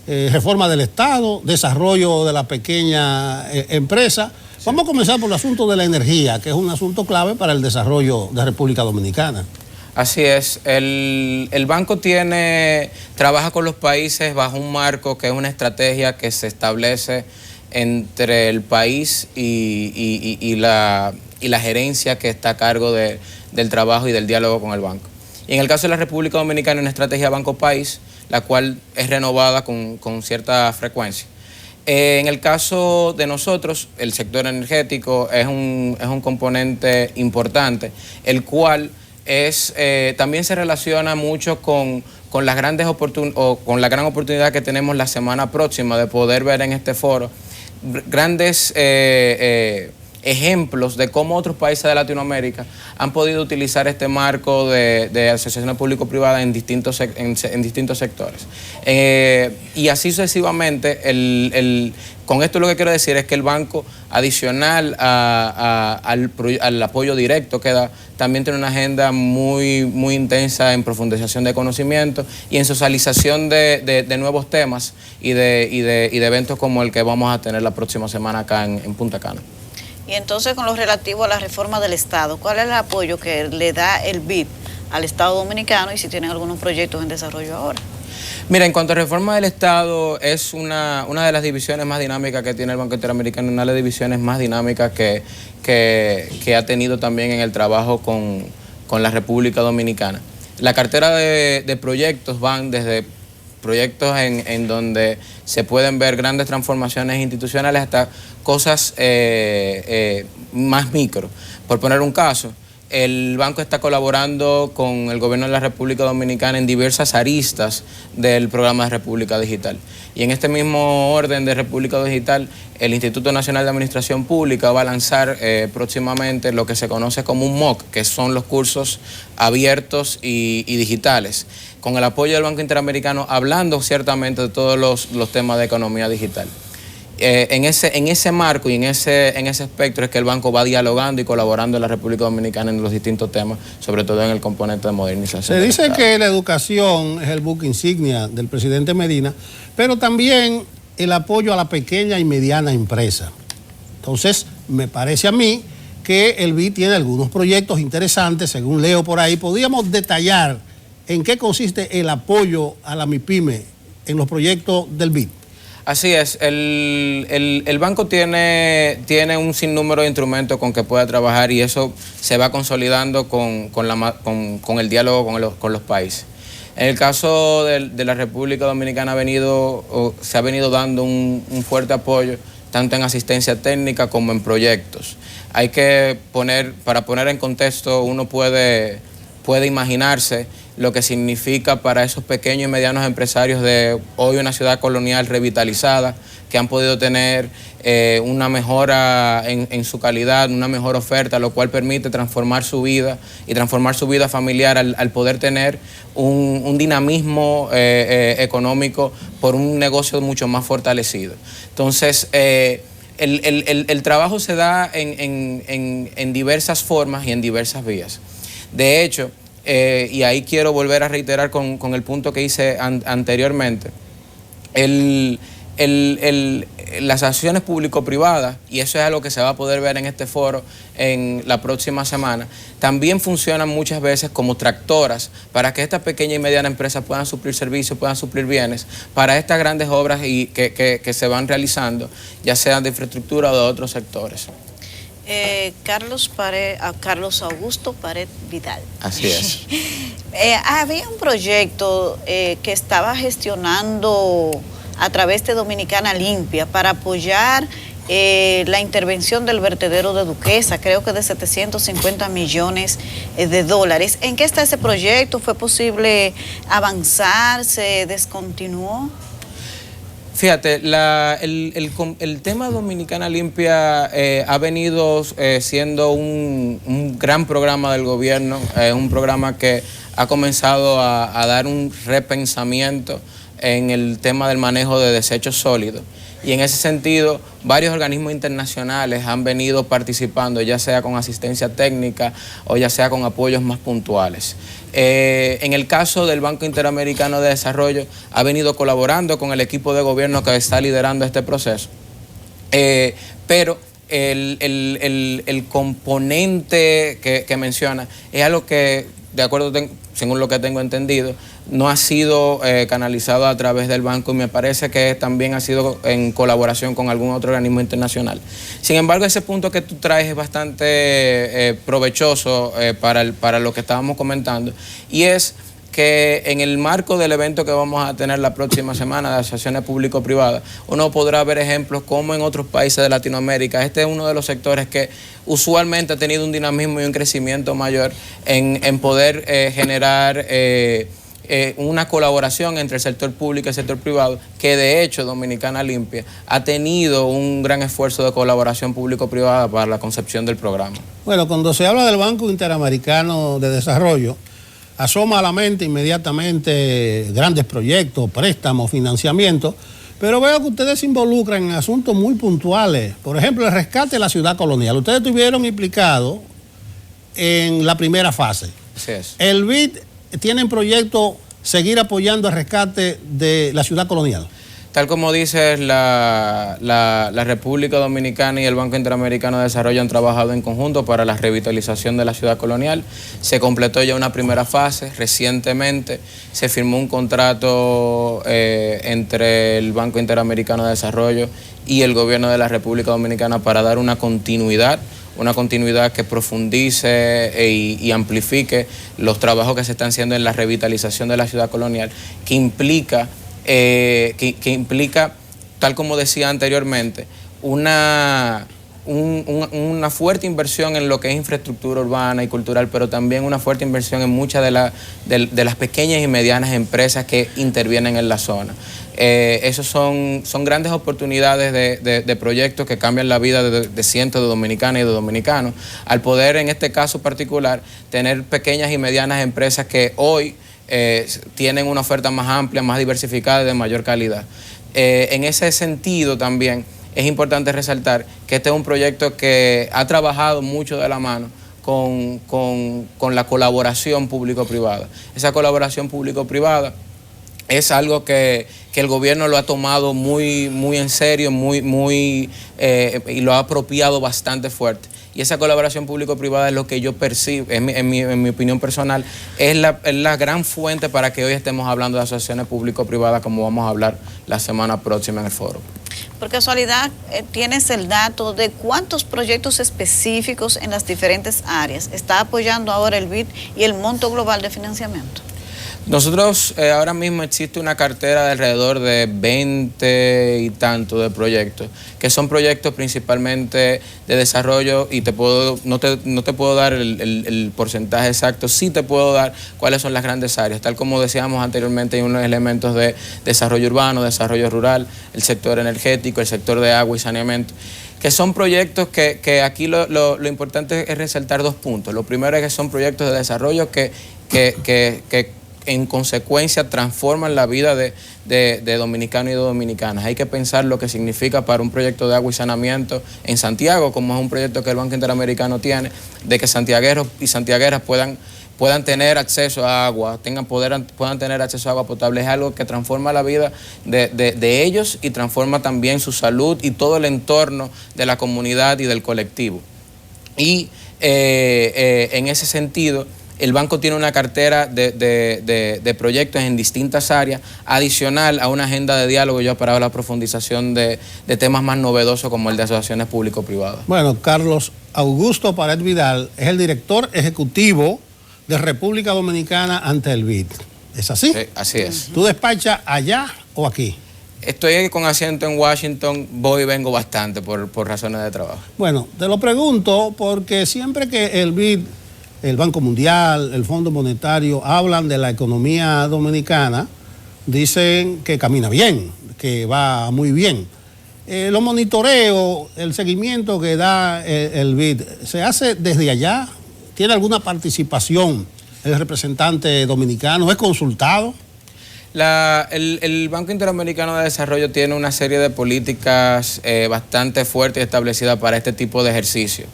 reforma del Estado, desarrollo de la pequeña empresa. Sí. Vamos a comenzar por el asunto de la energía, que es un asunto clave para el desarrollo de República Dominicana. Así es, el banco trabaja con los países bajo un marco que es una estrategia que se establece entre el país y la gerencia que está a cargo del trabajo y del diálogo con el banco. Y en el caso de la República Dominicana, una estrategia banco-país, la cual es renovada con cierta frecuencia. En el caso de nosotros, el sector energético es un componente importante, el cual también se relaciona mucho con las con la gran oportunidad que tenemos la semana próxima de poder ver en este foro grandes ejemplos de cómo otros países de Latinoamérica han podido utilizar este marco de asociaciones público-privadas en distintos sectores. Y así sucesivamente, con esto lo que quiero decir es que el banco, adicional al apoyo directo que da, también tiene una agenda muy, muy intensa en profundización de conocimiento y en socialización de nuevos temas y de eventos como el que vamos a tener la próxima semana acá en Punta Cana. Y entonces, con lo relativo a la reforma del Estado, ¿cuál es el apoyo que le da el BID al Estado Dominicano y si tienen algunos proyectos en desarrollo ahora? Mira, en cuanto a reforma del Estado, es una de las divisiones más dinámicas que tiene el Banco Interamericano, una de las divisiones más dinámicas que ha tenido también en el trabajo con la República Dominicana. La cartera de proyectos van desde proyectos en donde se pueden ver grandes transformaciones institucionales hasta cosas más micro. Por poner un caso, el banco está colaborando con el gobierno de la República Dominicana en diversas aristas del programa de República Digital. Y en este mismo orden de República Digital, el Instituto Nacional de Administración Pública va a lanzar próximamente lo que se conoce como un MOOC, que son los cursos abiertos y digitales, con el apoyo del Banco Interamericano, hablando ciertamente de todos los temas de economía digital. En ese marco y en ese espectro es que el banco va dialogando y colaborando en la República Dominicana en los distintos temas, sobre todo en el componente de modernización. Se dice que la educación es el buque insignia del presidente Medina, pero también el apoyo a la pequeña y mediana empresa. Entonces, me parece a mí que el BID tiene algunos proyectos interesantes, según leo por ahí. ¿Podríamos detallar en qué consiste el apoyo a la MIPYME en los proyectos del BID? Así es, el banco tiene un sinnúmero de instrumentos con que puede trabajar y eso se va consolidando con el diálogo con los países. En el caso de la República Dominicana se ha venido dando un fuerte apoyo tanto en asistencia técnica como en proyectos. Hay que para poner en contexto, uno puede imaginarse lo que significa para esos pequeños y medianos empresarios de hoy una ciudad colonial revitalizada, que han podido tener una mejora en su calidad, una mejor oferta, lo cual permite transformar su vida y transformar su vida familiar al poder tener un dinamismo económico por un negocio mucho más fortalecido. Entonces, el trabajo se da en diversas formas y en diversas vías. De hecho, y ahí quiero volver a reiterar con el punto que hice anteriormente, las asociaciones público-privadas, y eso es algo que se va a poder ver en este foro en la próxima semana, también funcionan muchas veces como tractoras para que estas pequeñas y medianas empresas puedan suplir servicios, puedan suplir bienes para estas grandes obras que se van realizando, ya sean de infraestructura o de otros sectores. Carlos Augusto Pared Vidal. Así es. Había un proyecto que estaba gestionando a través de Dominicana Limpia para apoyar la intervención del vertedero de Duquesa, creo que de 750 millones de dólares. ¿En qué está ese proyecto? ¿Fue posible avanzar? ¿Se descontinuó? Fíjate, el tema Dominicana Limpia ha venido siendo un gran programa del gobierno, un programa que ha comenzado a dar un repensamiento en el tema del manejo de desechos sólidos. Y en ese sentido, varios organismos internacionales han venido participando, ya sea con asistencia técnica o ya sea con apoyos más puntuales. En el caso del Banco Interamericano de Desarrollo, ha venido colaborando con el equipo de gobierno que está liderando este proceso. Pero el componente que menciona es algo que, de acuerdo, según lo que tengo entendido, no ha sido canalizado a través del banco y me parece que también ha sido en colaboración con algún otro organismo internacional. Sin embargo, ese punto que tú traes es bastante provechoso para lo que estábamos comentando y es que en el marco del evento que vamos a tener la próxima semana de asociaciones público-privadas, uno podrá ver ejemplos como en otros países de Latinoamérica. Este es uno de los sectores que usualmente ha tenido un dinamismo y un crecimiento mayor en poder generar una colaboración entre el sector público y el sector privado, que de hecho Dominicana Limpia ha tenido un gran esfuerzo de colaboración público-privada para la concepción del programa. Bueno, cuando se habla del Banco Interamericano de Desarrollo, asoma a la mente inmediatamente grandes proyectos, préstamos, financiamientos, pero veo que ustedes se involucran en asuntos muy puntuales. Por ejemplo, el rescate de la ciudad colonial. Ustedes estuvieron implicados en la primera fase. Así es. El BID tiene en proyecto seguir apoyando el rescate de la ciudad colonial. Tal como dices, la República Dominicana y el Banco Interamericano de Desarrollo han trabajado en conjunto para la revitalización de la ciudad colonial. Se completó ya una primera fase. Recientemente se firmó un contrato entre el Banco Interamericano de Desarrollo y el gobierno de la República Dominicana para dar una continuidad que profundice y amplifique los trabajos que se están haciendo en la revitalización de la ciudad colonial, que implica, tal como decía anteriormente, una fuerte inversión en lo que es infraestructura urbana y cultural, pero también una fuerte inversión en muchas de las pequeñas y medianas empresas que intervienen en la zona. Esos son grandes oportunidades de proyectos que cambian la vida de cientos de dominicanas y de dominicanos, al poder, en este caso particular, tener pequeñas y medianas empresas que hoy tienen una oferta más amplia, más diversificada y de mayor calidad. En ese sentido también es importante resaltar que este es un proyecto que ha trabajado mucho de la mano con la colaboración público-privada. Esa colaboración público-privada es algo que el gobierno lo ha tomado muy en serio, y lo ha apropiado bastante fuerte. Y esa colaboración público-privada es lo que yo percibo, en mi opinión personal, es la gran fuente para que hoy estemos hablando de asociaciones público-privadas, como vamos a hablar la semana próxima en el foro. Por casualidad, ¿tienes el dato de cuántos proyectos específicos en las diferentes áreas está apoyando ahora el BID y el monto global de financiamiento? Nosotros, ahora mismo existe una cartera de alrededor de 20 y tantos de proyectos, que son proyectos principalmente de desarrollo, y no te puedo dar el porcentaje exacto, sí te puedo dar cuáles son las grandes áreas. Tal como decíamos anteriormente, hay unos elementos de desarrollo urbano, desarrollo rural, el sector energético, el sector de agua y saneamiento, que son proyectos que aquí lo importante es resaltar dos puntos. Lo primero es que son proyectos de desarrollo que en consecuencia transforman la vida de dominicanos y de dominicanas. Hay que pensar lo que significa para un proyecto de agua y saneamiento en Santiago, como es un proyecto que el Banco Interamericano tiene, de que santiagueros y santiagueras puedan tener acceso a agua, puedan tener acceso a agua potable. Es algo que transforma la vida de ellos y transforma también su salud y todo el entorno de la comunidad y del colectivo. Y en ese sentido, el banco tiene una cartera de proyectos en distintas áreas, adicional a una agenda de diálogo ya para la profundización de temas más novedosos como el de asociaciones público-privadas. Bueno, Carlos Augusto Pared Vidal es el director ejecutivo de República Dominicana ante el BID. ¿Es así? Sí, así es. ¿Tú despachas allá o aquí? Estoy con asiento en Washington, voy y vengo bastante por razones de trabajo. Bueno, te lo pregunto porque siempre que el BID, el Banco Mundial, el Fondo Monetario hablan de la economía dominicana, dicen que camina bien, que va muy bien. Los monitoreos, el seguimiento que da el BID, ¿se hace desde allá? ¿Tiene alguna participación el representante dominicano? ¿Es consultado? El Banco Interamericano de Desarrollo tiene una serie de políticas bastante fuertes y establecidas para este tipo de ejercicio.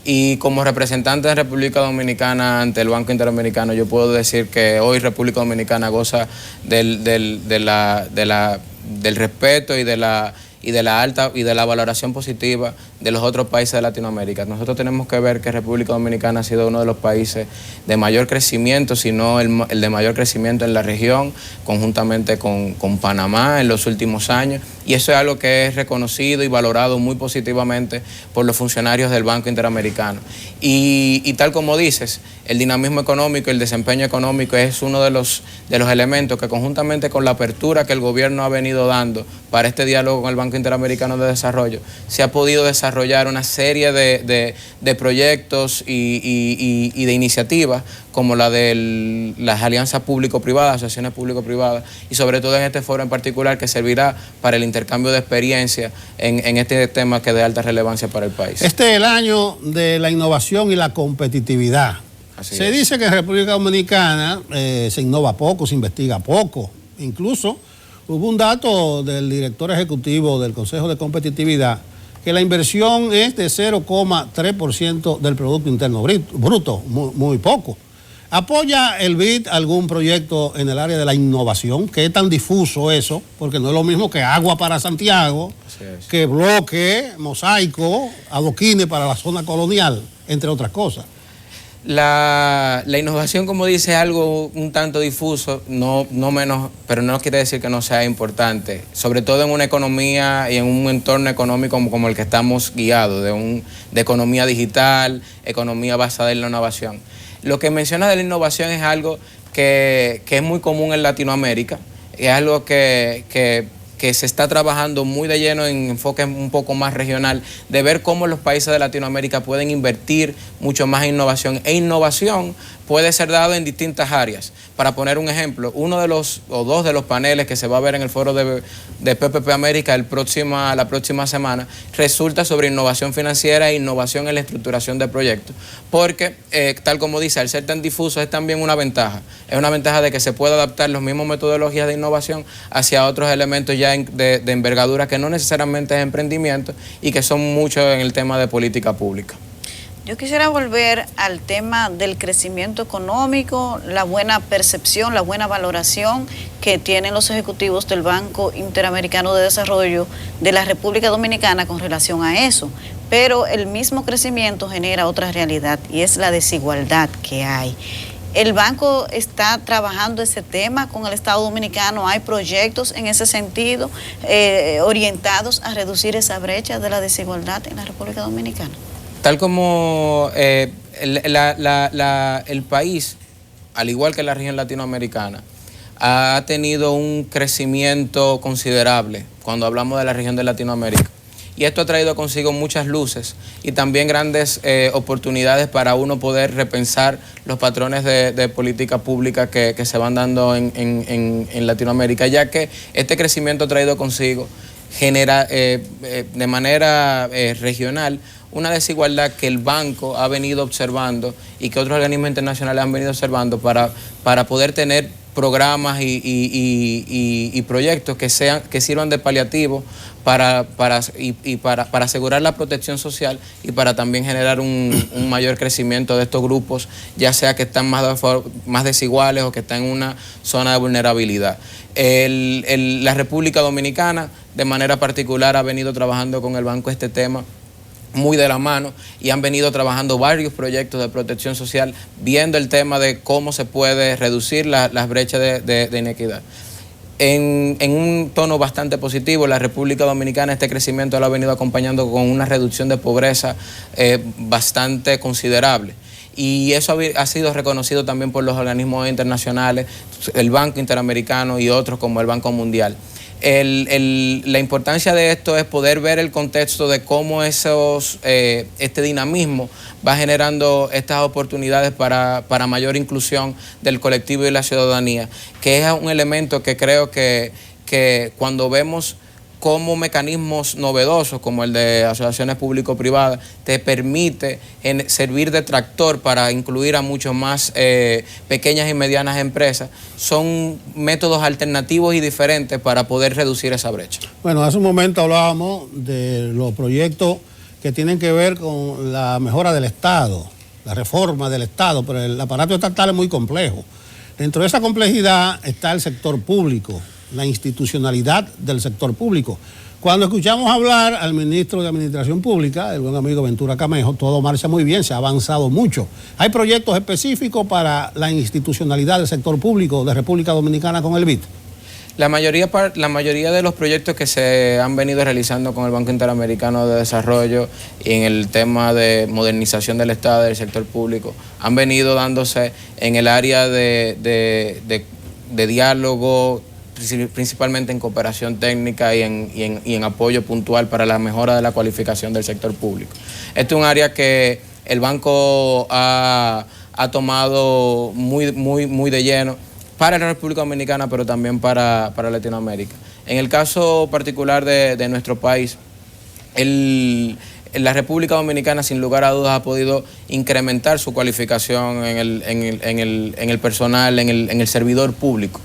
Y como representante de República Dominicana ante el Banco Interamericano, yo puedo decir que hoy República Dominicana goza del respeto y de la alta y de la valoración positiva de los otros países de Latinoamérica. Nosotros tenemos que ver que República Dominicana ha sido uno de los países de mayor crecimiento, si no el de mayor crecimiento en la región, conjuntamente con Panamá en los últimos años, y eso es algo que es reconocido y valorado muy positivamente por los funcionarios del Banco Interamericano. Y tal como dices, el dinamismo económico, el desempeño económico es uno de los elementos que, conjuntamente con la apertura que el gobierno ha venido dando para este diálogo con el Banco Interamericano de Desarrollo, se ha podido desarrollar una serie de proyectos y de iniciativas como la de las alianzas público-privadas, asociaciones público-privadas, y sobre todo en este foro en particular, que servirá para el intercambio de experiencia en este tema que es de alta relevancia para el país. Este es el año de la innovación y la competitividad. Se dice que en República Dominicana se innova poco, se investiga poco. Incluso hubo un dato del director ejecutivo del Consejo de Competitividad que la inversión es de 0,3% del Producto Interno Bruto, muy poco. ¿Apoya el BID algún proyecto en el área de la innovación? ¿Qué es tan difuso eso? Porque no es lo mismo que agua para Santiago, que bloque, mosaico, adoquines para la zona colonial, entre otras cosas. La innovación, como dice, es algo un tanto difuso, no menos, pero no quiere decir que no sea importante, sobre todo en una economía y en un entorno económico como el que estamos guiados, de economía digital, economía basada en la innovación. Lo que menciona de la innovación es algo que es muy común en Latinoamérica, es algo que se está trabajando muy de lleno en enfoque un poco más regional, de ver cómo los países de Latinoamérica pueden invertir mucho más en innovación. E innovación puede ser dado en distintas áreas. Para poner un ejemplo, dos de los paneles que se va a ver en el foro de PPP América la próxima semana resulta sobre innovación financiera e innovación en la estructuración de proyectos. Porque, tal como dice, al ser tan difuso es también una ventaja. Es una ventaja de que se puede adaptar las mismas metodologías de innovación hacia otros elementos ya de envergadura que no necesariamente es emprendimiento y que son muchos en el tema de política pública. Yo quisiera volver al tema del crecimiento económico, la buena percepción, la buena valoración que tienen los ejecutivos del Banco Interamericano de Desarrollo de la República Dominicana con relación a eso. Pero el mismo crecimiento genera otra realidad y es la desigualdad que hay. ¿El banco está trabajando ese tema con el Estado Dominicano? ¿Hay proyectos en ese sentido orientados a reducir esa brecha de la desigualdad en la República Dominicana? Tal como el país, al igual que la región latinoamericana, ha tenido un crecimiento considerable cuando hablamos de la región de Latinoamérica. Y esto ha traído consigo muchas luces y también grandes oportunidades para uno poder repensar los patrones de política pública que se van dando en Latinoamérica, ya que este crecimiento ha traído consigo de manera regional una desigualdad que el banco ha venido observando y que otros organismos internacionales han venido observando para poder tener programas y proyectos que sirvan de paliativo para asegurar la protección social y para también generar un mayor crecimiento de estos grupos, ya sea que están más desiguales o que están en una zona de vulnerabilidad. La República Dominicana, de manera particular, ha venido trabajando con el banco este tema muy de la mano y han venido trabajando varios proyectos de protección social, viendo el tema de cómo se puede reducir las brechas de inequidad. En un tono bastante positivo, la República Dominicana este crecimiento lo ha venido acompañando con una reducción de pobreza bastante considerable. Y eso ha sido reconocido también por los organismos internacionales, el Banco Interamericano y otros como el Banco Mundial. La importancia de esto es poder ver el contexto de cómo este dinamismo va generando estas oportunidades para mayor inclusión del colectivo y la ciudadanía, que es un elemento que creo que cuando vemos como mecanismos novedosos como el de asociaciones público-privadas te permite servir de tractor para incluir a mucho más pequeñas y medianas empresas, son métodos alternativos y diferentes para poder reducir esa brecha. Bueno, hace un momento hablábamos de los proyectos que tienen que ver con la mejora del Estado, la reforma del Estado, pero el aparato estatal es muy complejo. Dentro de esa complejidad está el sector público, la institucionalidad del sector público. Cuando escuchamos hablar al ministro de Administración Pública, el buen amigo Ventura Camejo, todo marcha muy bien, se ha avanzado mucho. Hay proyectos específicos para la institucionalidad del sector público de República Dominicana con el BID. La mayoría de los proyectos que se han venido realizando con el Banco Interamericano de Desarrollo y en el tema de modernización del Estado y del sector público han venido dándose en el área de diálogo, principalmente en cooperación técnica y en apoyo puntual para la mejora de la cualificación del sector público. Este es un área que el banco ha tomado muy de lleno para la República Dominicana, pero también para Latinoamérica. En el caso particular de nuestro país, la República Dominicana, sin lugar a dudas, ha podido incrementar su cualificación en el personal, en el servidor público.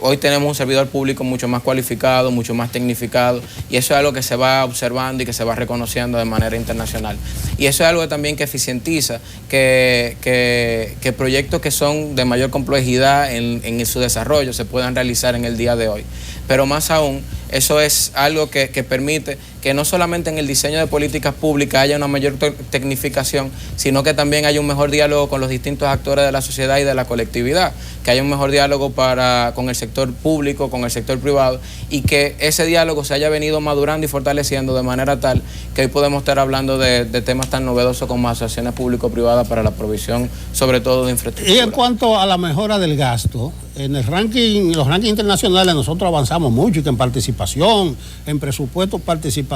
Hoy tenemos un servidor público mucho más cualificado, mucho más tecnificado, y eso es algo que se va observando y que se va reconociendo de manera internacional. Y eso es algo también que eficientiza que proyectos que son de mayor complejidad en su desarrollo se puedan realizar en el día de hoy. Pero más aún, eso es algo que permite que no solamente en el diseño de políticas públicas haya una mayor tecnificación, sino que también haya un mejor diálogo con los distintos actores de la sociedad y de la colectividad, que haya un mejor diálogo con el sector público, con el sector privado, y que ese diálogo se haya venido madurando y fortaleciendo de manera tal que hoy podemos estar hablando de temas tan novedosos como asociaciones público-privadas para la provisión, sobre todo de infraestructura. Y en cuanto a la mejora del gasto, en los rankings internacionales nosotros avanzamos mucho, y que en participación, en presupuesto participativo.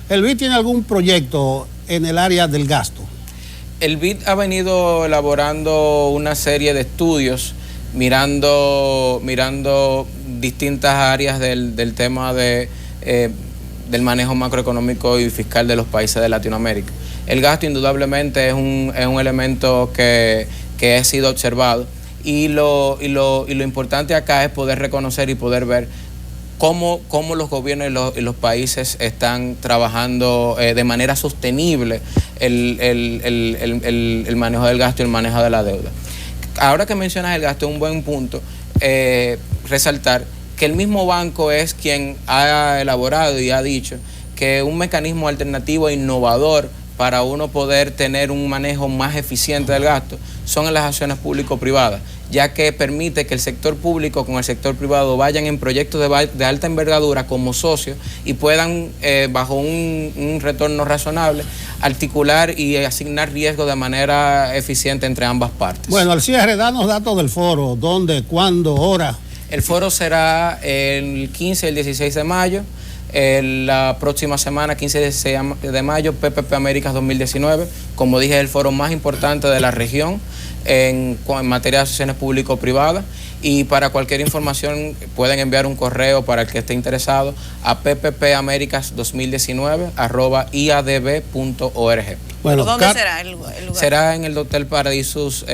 ¿El BID tiene algún proyecto en el área del gasto? El BID ha venido elaborando una serie de estudios mirando distintas áreas del tema del manejo macroeconómico y fiscal de los países de Latinoamérica. El gasto indudablemente es un elemento que ha sido observado, y lo importante acá es poder reconocer y poder ver cómo los gobiernos y los países están trabajando de manera sostenible el manejo del gasto y el manejo de la deuda. Ahora que mencionas el gasto, es un buen punto resaltar que el mismo banco es quien ha elaborado y ha dicho que un mecanismo alternativo e innovador para uno poder tener un manejo más eficiente del gasto son las acciones público-privadas, ya que permite que el sector público con el sector privado vayan en proyectos de alta envergadura como socios y puedan, bajo un retorno razonable, articular y asignar riesgo de manera eficiente entre ambas partes. Bueno, al cierre, danos datos del foro, dónde, cuándo, hora. El foro será el 15 y el 16 de mayo. La próxima semana, 15 y 16 de mayo, PPP Américas 2019. Como dije, es el foro más importante de la región en materia de asociaciones público-privadas. Y para cualquier información pueden enviar un correo para el que esté interesado a pppaméricas2019@iadb.org. Bueno, ¿dónde será el lugar? Será en el Hotel Paradisus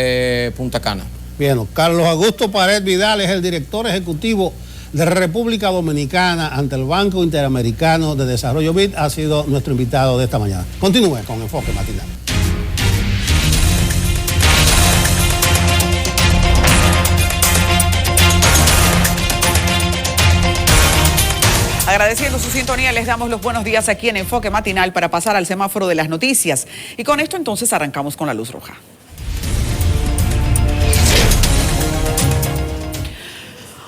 Punta Cana. Bien, Carlos Augusto Pared Vidal es el director ejecutivo de República Dominicana ante el Banco Interamericano de Desarrollo BID. Ha sido nuestro invitado de esta mañana. Continúe con Enfoque Matinal. Agradeciendo su sintonía, les damos los buenos días aquí en Enfoque Matinal para pasar al semáforo de las noticias. Y con esto entonces arrancamos con la luz roja.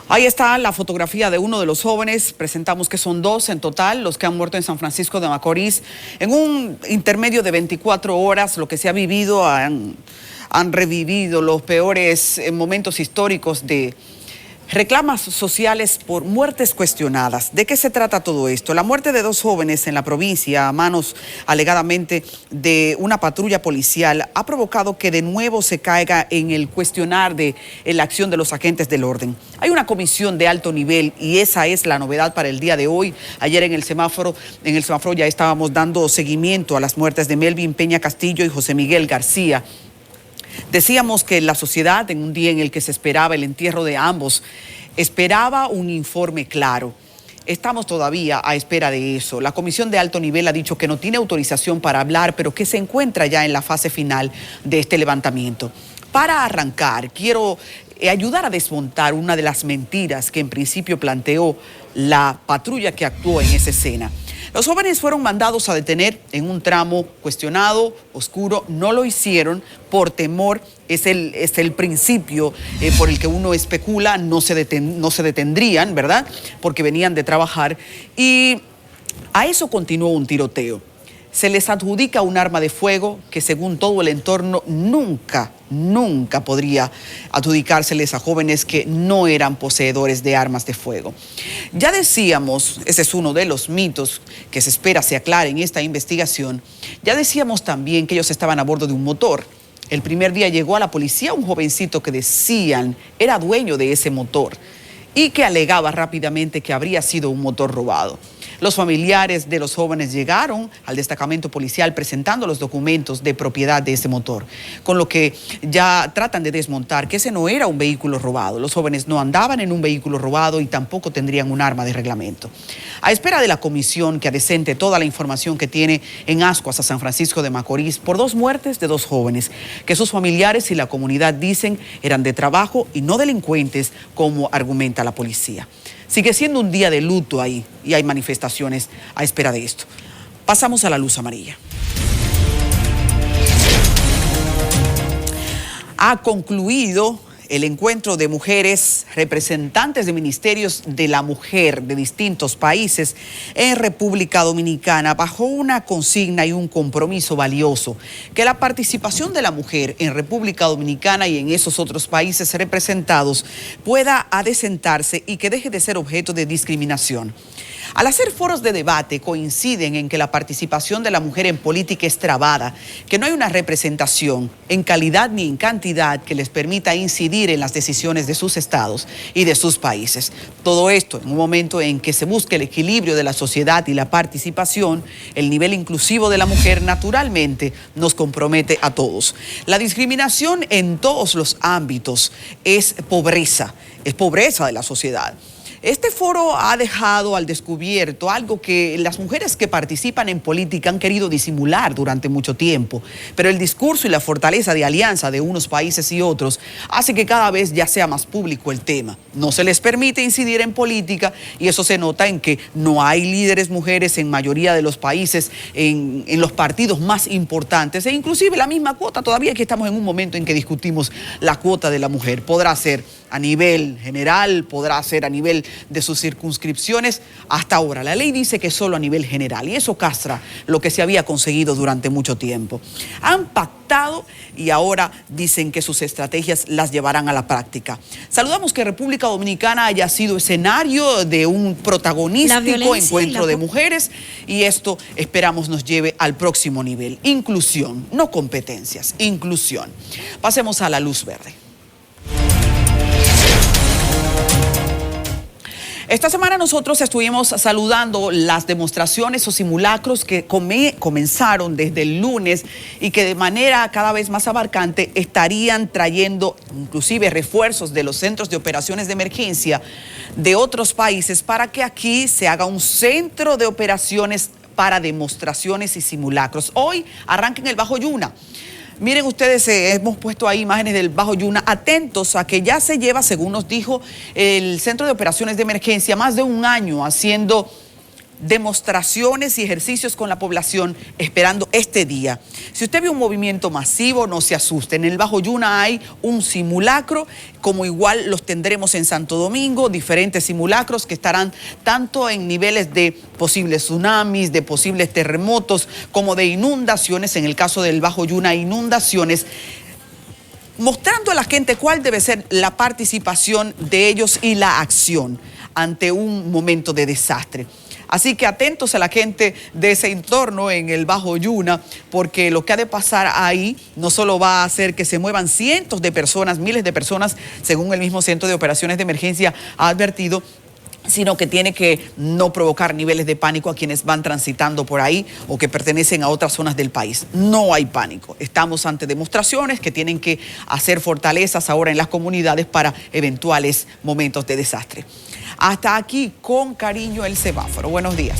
Ahí está la fotografía de uno de los jóvenes. Presentamos que son 2 en total los que han muerto en San Francisco de Macorís. En un intermedio de 24 horas, lo que se ha vivido, han revivido los peores momentos históricos de reclamas sociales por muertes cuestionadas. ¿De qué se trata todo esto? La muerte de 2 jóvenes en la provincia a manos alegadamente de una patrulla policial ha provocado que de nuevo se caiga en el cuestionar de la acción de los agentes del orden. Hay una comisión de alto nivel y esa es la novedad para el día de hoy. Ayer en el semáforo ya estábamos dando seguimiento a las muertes de Melvin Peña Castillo y José Miguel García. Decíamos que la sociedad, en un día en el que se esperaba el entierro de ambos, esperaba un informe claro. Estamos todavía a espera de eso. La comisión de alto nivel ha dicho que no tiene autorización para hablar, pero que se encuentra ya en la fase final de este levantamiento. Para arrancar, quiero ayudar a desmontar una de las mentiras que en principio planteó la patrulla que actuó en esa escena. Los jóvenes fueron mandados a detener en un tramo cuestionado, oscuro. No lo hicieron por temor, es el principio por el que uno especula, no se detendrían, ¿verdad? Porque venían de trabajar. Y a eso continuó un tiroteo. Se les adjudica un arma de fuego que, según todo el entorno, nunca podría adjudicárseles a jóvenes que no eran poseedores de armas de fuego. Ya decíamos, ese es uno de los mitos que se espera se aclare en esta investigación, ya decíamos también que ellos estaban a bordo de un motor. El primer día llegó a la policía un jovencito que decían era dueño de ese motor y que alegaba rápidamente que habría sido un motor robado. Los familiares de los jóvenes llegaron al destacamento policial presentando los documentos de propiedad de ese motor, con lo que ya tratan de desmontar que ese no era un vehículo robado. Los jóvenes no andaban en un vehículo robado y tampoco tendrían un arma de reglamento. A espera de la comisión que adecente toda la información que tiene en Ascuas a San Francisco de Macorís por 2 muertes de 2 jóvenes, que sus familiares y la comunidad dicen eran de trabajo y no delincuentes, como argumenta la policía. Sigue siendo un día de luto ahí y hay manifestaciones a espera de esto. Pasamos a la luz amarilla. Ha concluido el encuentro de mujeres representantes de ministerios de la mujer de distintos países en República Dominicana bajo una consigna y un compromiso valioso: que la participación de la mujer en República Dominicana y en esos otros países representados pueda adecentarse y que deje de ser objeto de discriminación. Al hacer foros de debate coinciden en que la participación de la mujer en política es trabada, que no hay una representación en calidad ni en cantidad que les permita incidir en las decisiones de sus estados y de sus países. Todo esto en un momento en que se busca el equilibrio de la sociedad y la participación, el nivel inclusivo de la mujer naturalmente nos compromete a todos. La discriminación en todos los ámbitos es pobreza de la sociedad. Este foro ha dejado al descubierto algo que las mujeres que participan en política han querido disimular durante mucho tiempo, pero el discurso y la fortaleza de alianza de unos países y otros hace que cada vez ya sea más público el tema. No se les permite incidir en política y eso se nota en que no hay líderes mujeres en mayoría de los países, en los partidos más importantes, e inclusive la misma cuota. Todavía que estamos en un momento en que discutimos la cuota de la mujer. Podrá ser a nivel general, podrá ser a nivel de sus circunscripciones. Hasta ahora la ley dice que solo a nivel general, y eso castra lo que se había conseguido durante mucho tiempo. Han pactado y ahora dicen que sus estrategias las llevarán a la práctica. Saludamos que República Dominicana haya sido escenario de un protagonístico encuentro de mujeres, y esto esperamos nos lleve al próximo nivel. Inclusión, no competencias, inclusión. Pasemos a la luz verde. Esta semana nosotros estuvimos saludando las demostraciones o simulacros que comenzaron desde el lunes y que de manera cada vez más abarcante estarían trayendo inclusive refuerzos de los centros de operaciones de emergencia de otros países para que aquí se haga un centro de operaciones para demostraciones y simulacros. Hoy arranca en el Bajo Yuna. Miren ustedes, hemos puesto ahí imágenes del Bajo Yuna, atentos a que ya se lleva, según nos dijo el Centro de Operaciones de Emergencia, más de un año haciendo demostraciones y ejercicios con la población, esperando este día. Si usted ve un movimiento masivo, no se asuste. En el Bajo Yuna hay un simulacro, como igual los tendremos en Santo Domingo, diferentes simulacros que estarán tanto en niveles de posibles tsunamis, de posibles terremotos, como de inundaciones. En el caso del Bajo Yuna, inundaciones, mostrando a la gente cuál debe ser la participación de ellos y la acción ante un momento de desastre. Así que atentos a la gente de ese entorno en el Bajo Yuna, porque lo que ha de pasar ahí no solo va a hacer que se muevan cientos de personas, miles de personas, según el mismo Centro de Operaciones de Emergencia ha advertido, sino que tiene que no provocar niveles de pánico a quienes van transitando por ahí o que pertenecen a otras zonas del país. No hay pánico. Estamos ante demostraciones que tienen que hacer fortalezas ahora en las comunidades para eventuales momentos de desastre. Hasta aquí, con cariño, el semáforo. Buenos días.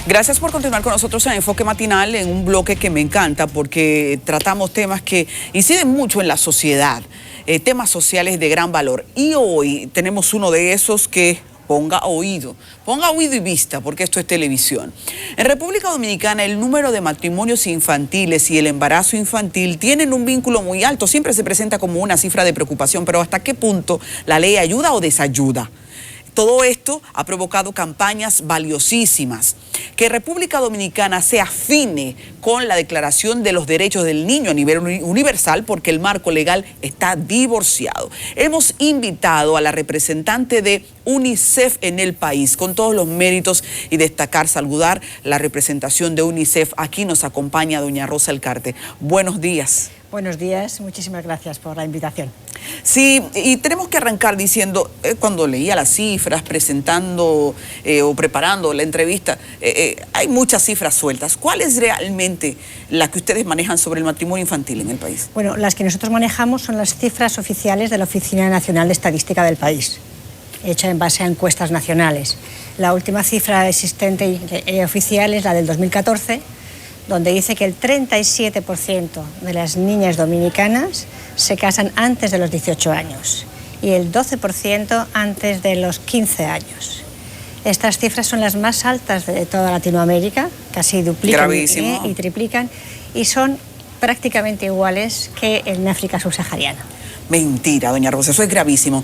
Gracias por continuar con nosotros en Enfoque Matinal, en un bloque que me encanta porque tratamos temas que inciden mucho en la sociedad, temas sociales de gran valor. Y hoy tenemos uno de esos que ponga oído y vista, porque esto es televisión. En República Dominicana, el número de matrimonios infantiles y el embarazo infantil tienen un vínculo muy alto. Siempre se presenta como una cifra de preocupación, pero ¿hasta qué punto la ley ayuda o desayuda? Todo esto ha provocado campañas valiosísimas. Que República Dominicana se afine con la Declaración de los Derechos del Niño a nivel universal porque el marco legal está divorciado. Hemos invitado a la representante de UNICEF en el país con todos los méritos y destacar, saludar la representación de UNICEF. Aquí nos acompaña doña Rosa Elcarte. Buenos días. Buenos días, muchísimas gracias por la invitación. Sí, y tenemos que arrancar diciendo, cuando leía las cifras, presentando o preparando la entrevista, hay muchas cifras sueltas. ¿Cuál es realmente la que ustedes manejan sobre el matrimonio infantil en el país? Bueno, las que nosotros manejamos son las cifras oficiales de la Oficina Nacional de Estadística del país, hecha en base a encuestas nacionales. La última cifra existente oficial es la del 2014, donde dice que el 37% de las niñas dominicanas se casan antes de los 18 años y el 12% antes de los 15 años. Estas cifras son las más altas de toda Latinoamérica, casi duplican y triplican, y son prácticamente iguales que en África subsahariana. Mentira, doña Rosa, eso es gravísimo.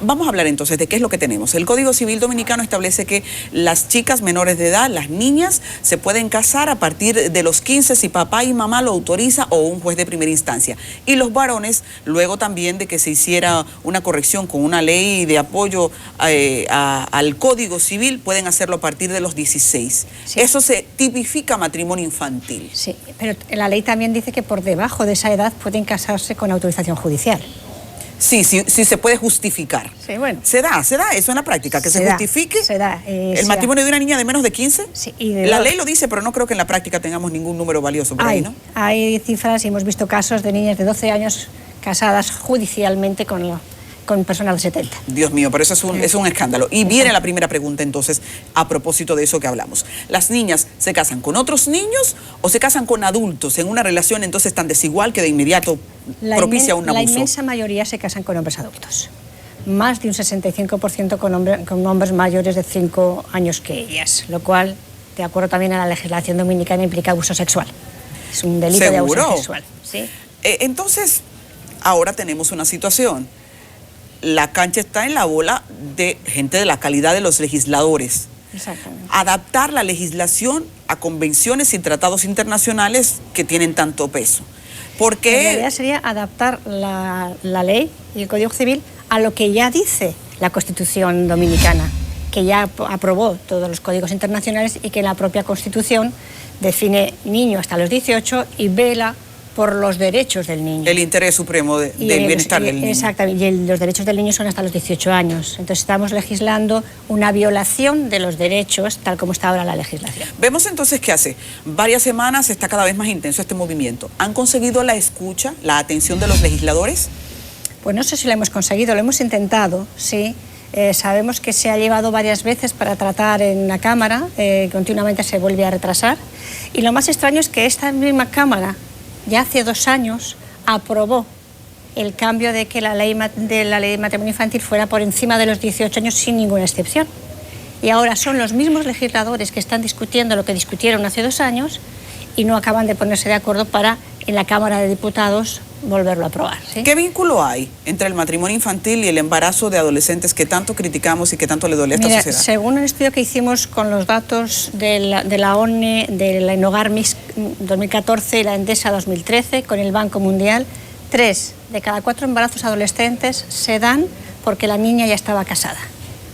Vamos a hablar entonces de qué es lo que tenemos. El Código Civil Dominicano establece que las chicas menores de edad, las niñas, se pueden casar a partir de los 15 si papá y mamá lo autoriza o un juez de primera instancia. Y los varones, luego también de que se hiciera una corrección con una ley de apoyo al Código Civil, pueden hacerlo a partir de los 16. Sí. Eso se tipifica matrimonio infantil. Sí, pero la ley también dice que por debajo de esa edad pueden casarse con autorización judicial. Sí, se puede justificar. Sí, bueno. ¿Se da eso en la práctica? ¿Que se justifique? Se da. ¿El matrimonio de una niña de menos de 15? Sí. La ley lo dice, pero no creo que en la práctica tengamos ningún número valioso por ahí, ¿no? Hay cifras y hemos visto casos de niñas de 12 años casadas judicialmente con personas de 70. Dios mío, pero eso es un escándalo. Y viene la primera pregunta entonces, a propósito de eso que hablamos. ¿Las niñas se casan con otros niños o se casan con adultos en una relación entonces tan desigual que de inmediato propicia un abuso? La inmensa mayoría se casan con hombres adultos. Más de un 65% con hombres mayores de 5 años que ellas, lo cual, de acuerdo también a la legislación dominicana, implica abuso sexual. Es un delito de abuso sexual. ¿Sí? Entonces, ahora tenemos una situación. La cancha está en la bola de gente de la calidad de los legisladores. Exactamente. Adaptar la legislación a convenciones y tratados internacionales que tienen tanto peso. Porque en realidad sería adaptar la ley y el Código Civil a lo que ya dice la Constitución dominicana, que ya aprobó todos los códigos internacionales y que la propia Constitución define niño hasta los 18 y vela por los derechos del niño. El interés supremo del bienestar del niño. Exactamente, y los derechos del niño son hasta los 18 años. Entonces estamos legislando una violación de los derechos tal como está ahora la legislación. Vemos entonces que hace varias semanas está cada vez más intenso este movimiento. ¿Han conseguido la escucha, la atención de los legisladores? Pues no sé si lo hemos conseguido, lo hemos intentado, sí. Sabemos que se ha llevado varias veces para tratar en la Cámara, continuamente se vuelve a retrasar. Y lo más extraño es que esta misma Cámara ya hace 2 años aprobó el cambio de que la ley de matrimonio infantil fuera por encima de los 18 años sin ninguna excepción. Y ahora son los mismos legisladores que están discutiendo lo que discutieron hace 2 años y no acaban de ponerse de acuerdo para en la Cámara de Diputados volverlo a aprobar. ¿Sí? ¿Qué vínculo hay entre el matrimonio infantil y el embarazo de adolescentes que tanto criticamos y que tanto le duele a esta sociedad? Según un estudio que hicimos con los datos de la ONE, de la Enogar Mix 2014 y la Endesa 2013, con el Banco Mundial, 3 de cada 4 embarazos adolescentes se dan porque la niña ya estaba casada.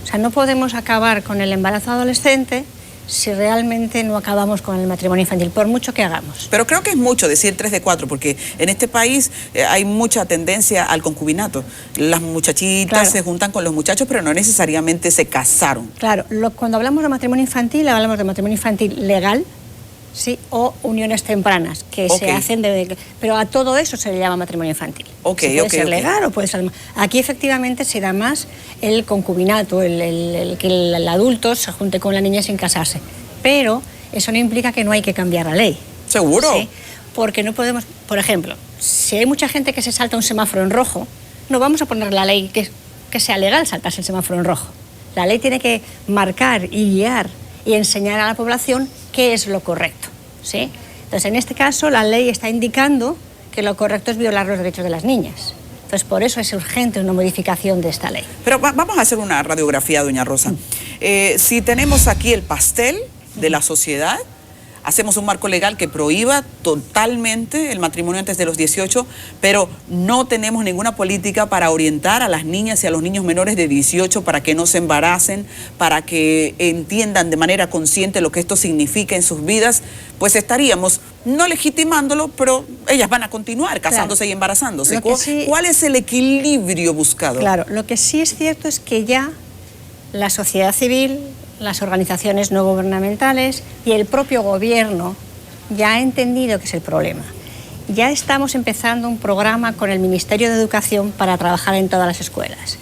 O sea, no podemos acabar con el embarazo adolescente si realmente no acabamos con el matrimonio infantil, por mucho que hagamos. Pero creo que es mucho decir 3 de 4, porque en este país hay mucha tendencia al concubinato. Las muchachitas se juntan con los muchachos, pero no necesariamente se casaron. Claro, cuando hablamos de matrimonio infantil, hablamos de matrimonio infantil legal, ¿sí? O uniones tempranas, que se hacen pero a todo eso se le llama matrimonio infantil. Puede ser legal o puede ser... Aquí efectivamente se da más el concubinato, el que el adulto se junte con la niña sin casarse. Pero Eso no implica que no hay que cambiar la ley. ¿Seguro? Sí, porque no podemos, por ejemplo, si hay mucha gente que se salta un semáforo en rojo, no vamos a poner la ley que sea legal saltarse el semáforo en rojo. La ley tiene que marcar y guiar y enseñar a la población qué es lo correcto, ¿sí? Entonces, en este caso, la ley está indicando que lo correcto es violar los derechos de las niñas. Entonces, por eso es urgente una modificación de esta ley. Pero vamos a hacer una radiografía, doña Rosa. Si tenemos aquí el pastel de la sociedad, hacemos un marco legal que prohíba totalmente el matrimonio antes de los 18, pero no tenemos ninguna política para orientar a las niñas y a los niños menores de 18 para que no se embaracen, para que entiendan de manera consciente lo que esto significa en sus vidas, pues estaríamos no legitimándolo, pero ellas van a continuar casándose y embarazándose. ¿Cuál es el equilibrio buscado? Claro, lo que sí es cierto es que ya la sociedad civil, las organizaciones no gubernamentales y el propio gobierno ya ha entendido que es el problema. Ya estamos empezando un programa con el Ministerio de Educación para trabajar en todas las escuelas.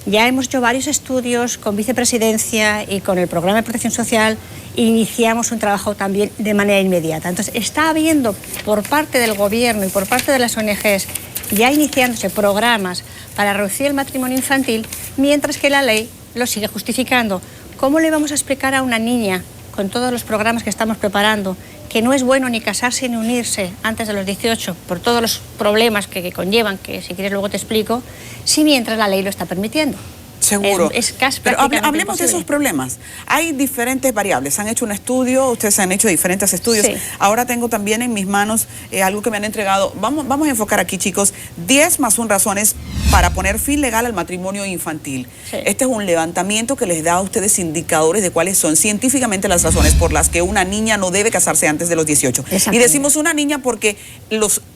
Ya hemos hecho varios estudios con Vicepresidencia y con el Programa de Protección Social e iniciamos un trabajo también de manera inmediata. Entonces, está habiendo por parte del gobierno y por parte de las ONGs ya iniciándose programas para reducir el matrimonio infantil, mientras que la ley lo sigue justificando. ¿Cómo le vamos a explicar a una niña, con todos los programas que estamos preparando, que no es bueno ni casarse ni unirse antes de los 18 por todos los problemas que conllevan, que si quieres luego te explico, si mientras la ley lo está permitiendo? Seguro. Es casi pero hablemos imposible. de esos problemas. Hay diferentes variables. Han hecho un estudio, ustedes han hecho diferentes estudios. Sí. Ahora tengo también en mis manos algo que me han entregado. Vamos a enfocar aquí, chicos, 10 más 1 razones para poner fin legal al matrimonio infantil. Sí. Este es un levantamiento que les da a ustedes indicadores de cuáles son científicamente las razones por las que una niña no debe casarse antes de los 18. Y decimos una niña porque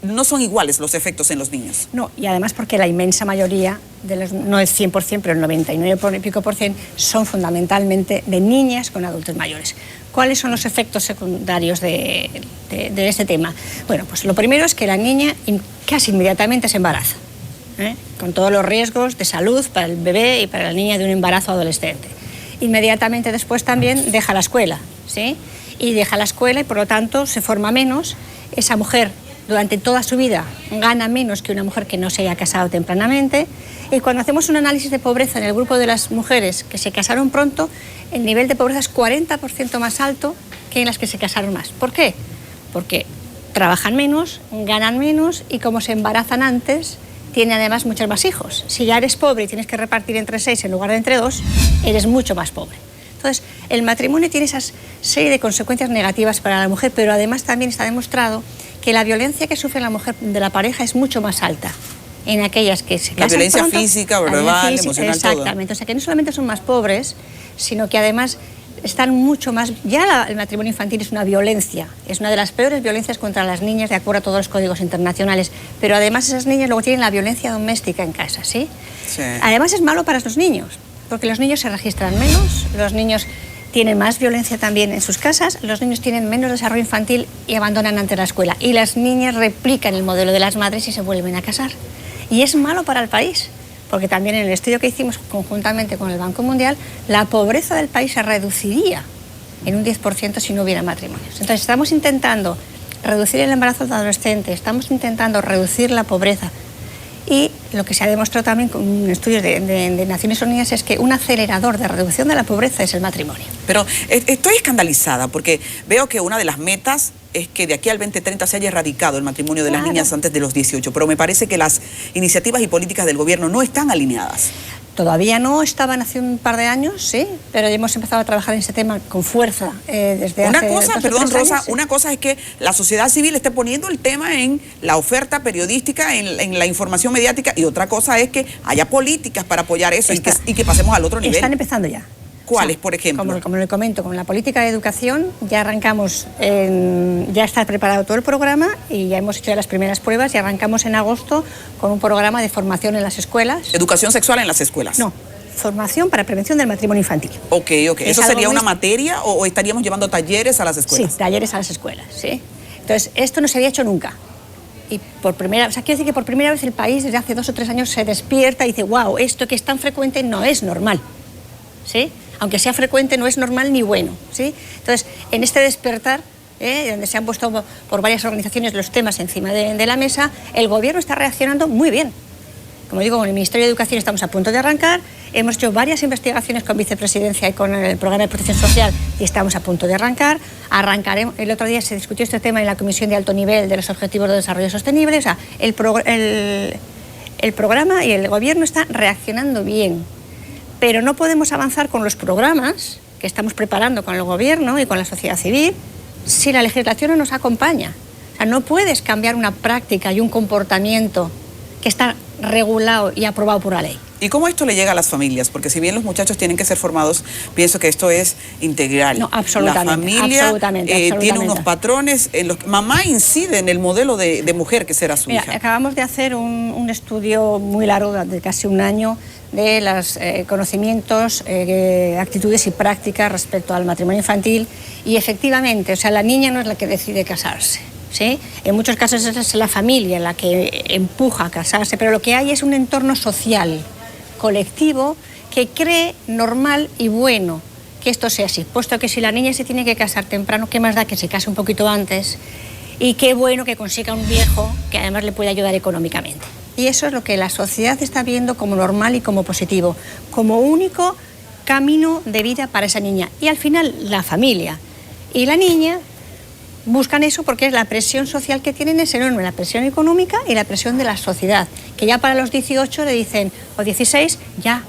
no son iguales los efectos en los niños. No, y además porque la inmensa mayoría, no el 100%, pero el 99 y pico por ciento, son fundamentalmente de niñas con adultos mayores. ¿Cuáles son los efectos secundarios de este tema? Bueno, pues lo primero es que la niña casi inmediatamente se embaraza, con todos los riesgos de salud para el bebé y para la niña de un embarazo adolescente. Inmediatamente después también deja la escuela, ¿sí? Y deja la escuela y por lo tanto se forma menos. Esa mujer durante toda su vida gana menos que una mujer que no se haya casado tempranamente. Y cuando hacemos un análisis de pobreza en el grupo de las mujeres que se casaron pronto, el nivel de pobreza es 40% más alto que en las que se casaron más. ¿Por qué? Porque trabajan menos, ganan menos y como se embarazan antes, tienen además muchos más hijos. Si ya eres pobre y tienes que repartir entre 6 en lugar de entre 2, eres mucho más pobre. Entonces, el matrimonio tiene esa serie de consecuencias negativas para la mujer, pero además también está demostrado que la violencia que sufre la mujer de la pareja es mucho más alta en aquellas que se casan. La violencia pronto, física, verbal, emocional, exactamente. Todo. O sea, que no solamente son más pobres, sino que además están mucho más... Ya el matrimonio infantil es una violencia, es una de las peores violencias contra las niñas de acuerdo a todos los códigos internacionales, pero además esas niñas luego tienen la violencia doméstica en casa, ¿sí? Sí. Además es malo para los niños, porque los niños se registran menos, los niños tienen más violencia también en sus casas, los niños tienen menos desarrollo infantil y abandonan antes la escuela. Y las niñas replican el modelo de las madres y se vuelven a casar. Y es malo para el país, porque también en el estudio que hicimos conjuntamente con el Banco Mundial, la pobreza del país se reduciría en un 10% si no hubiera matrimonios. Entonces estamos intentando reducir el embarazo de adolescentes, estamos intentando reducir la pobreza. Y lo que se ha demostrado también con estudios de Naciones Unidas es que un acelerador de reducción de la pobreza es el matrimonio. Pero estoy escandalizada porque veo que una de las metas es que de aquí al 2030 se haya erradicado el matrimonio de las niñas antes de los 18, pero me parece que las iniciativas y políticas del gobierno no están alineadas. Todavía no estaban hace un par de años, sí, pero ya hemos empezado a trabajar en ese tema con fuerza desde hace 2 o 3 años. Perdón, Rosa, una cosa es que la sociedad civil esté poniendo el tema en la oferta periodística, en la información mediática, y otra cosa es que haya políticas para apoyar eso y que pasemos al otro nivel. Están empezando ya. ¿Cuáles, por ejemplo? Como le comento, con la política de educación ya arrancamos, ya está preparado todo el programa y ya hemos hecho ya las primeras pruebas y arrancamos en agosto con un programa de formación en las escuelas. ¿Educación sexual en las escuelas? No, formación para prevención del matrimonio infantil. Ok. ¿Eso sería una materia o estaríamos llevando talleres a las escuelas? Sí, talleres a las escuelas, sí. Entonces, esto no se había hecho nunca. Y por primera vez, quiero decir que por primera vez el país desde hace 2 o 3 años se despierta y dice, wow, esto que es tan frecuente no es normal, ¿sí? aunque sea frecuente, no es normal ni bueno, ¿sí? Entonces, en este despertar, donde se han puesto por varias organizaciones los temas encima de la mesa, el Gobierno está reaccionando muy bien. Como digo, con el Ministerio de Educación estamos a punto de arrancar, hemos hecho varias investigaciones con Vicepresidencia y con el Programa de Protección Social y estamos a punto de arrancar. Arrancaremos, el otro día se discutió este tema en la Comisión de Alto Nivel de los Objetivos de Desarrollo Sostenible, o sea, el programa y el Gobierno están reaccionando bien, pero no podemos avanzar con los programas que estamos preparando con el Gobierno y con la sociedad civil si la legislación no nos acompaña. O sea, no puedes cambiar una práctica y un comportamiento que está regulado y aprobado por la ley. ¿Y cómo esto le llega a las familias? Porque si bien los muchachos tienen que ser formados, pienso que esto es integral. No, absolutamente. La familia absolutamente. Tiene unos patrones en los que mamá incide en el modelo de mujer que será su Mira, hija. acabamos de hacer un estudio muy largo, de casi un año, de los conocimientos, actitudes y prácticas respecto al matrimonio infantil, y efectivamente, o sea, la niña no es la que decide casarse, ¿sí? En muchos casos es la familia la que empuja a casarse, pero lo que hay es un entorno social, colectivo, que cree normal y bueno que esto sea así, puesto que si la niña se tiene que casar temprano, ¿qué más da que se case un poquito antes? Y qué bueno que consiga un viejo que además le pueda ayudar económicamente. Y eso es lo que la sociedad está viendo como normal y como positivo, como único camino de vida para esa niña. Y al final la familia y la niña buscan eso porque es la presión social que tienen es enorme, la presión económica y la presión de la sociedad, que ya para los 18 le dicen, o 16, ya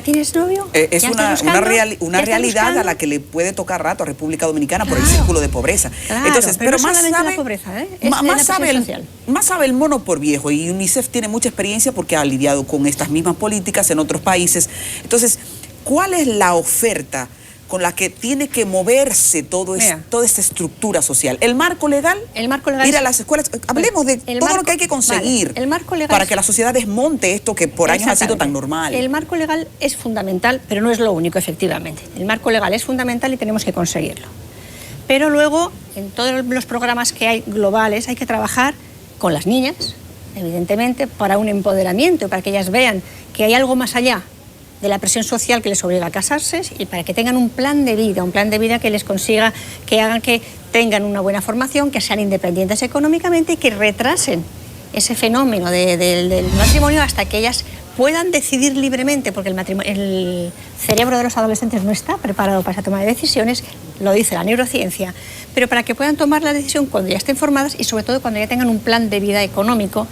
tienes novio. Es ¿Ya una realidad buscando? a la que le puede tocar rato a República Dominicana por el círculo de pobreza. Claro, Entonces, pero no más solamente sabe, la pobreza, es de la más presión social. sabe el mono por viejo, y UNICEF tiene mucha experiencia porque ha lidiado con estas mismas políticas en otros países. Entonces, ¿cuál es la oferta con la que tiene que moverse toda esta estructura social? ¿El marco legal? Ir a las escuelas. Hablemos de todo lo que hay que conseguir el marco legal para que la sociedad desmonte esto que por años ha sido tan normal. El marco legal es fundamental, pero no es lo único, efectivamente. El marco legal es fundamental y tenemos que conseguirlo. Pero luego, en todos los programas que hay globales, hay que trabajar con las niñas, evidentemente, para un empoderamiento, para que ellas vean que hay algo más allá de la presión social que les obliga a casarse, y para que tengan un plan de vida que les consiga, que hagan que tengan una buena formación, que sean independientes económicamente y que retrasen ese fenómeno del matrimonio hasta que ellas puedan decidir libremente, porque el cerebro de los adolescentes no está preparado para esa toma de decisiones, lo dice la neurociencia, pero para que puedan tomar la decisión cuando ya estén formadas y sobre todo cuando ya tengan un plan de vida económico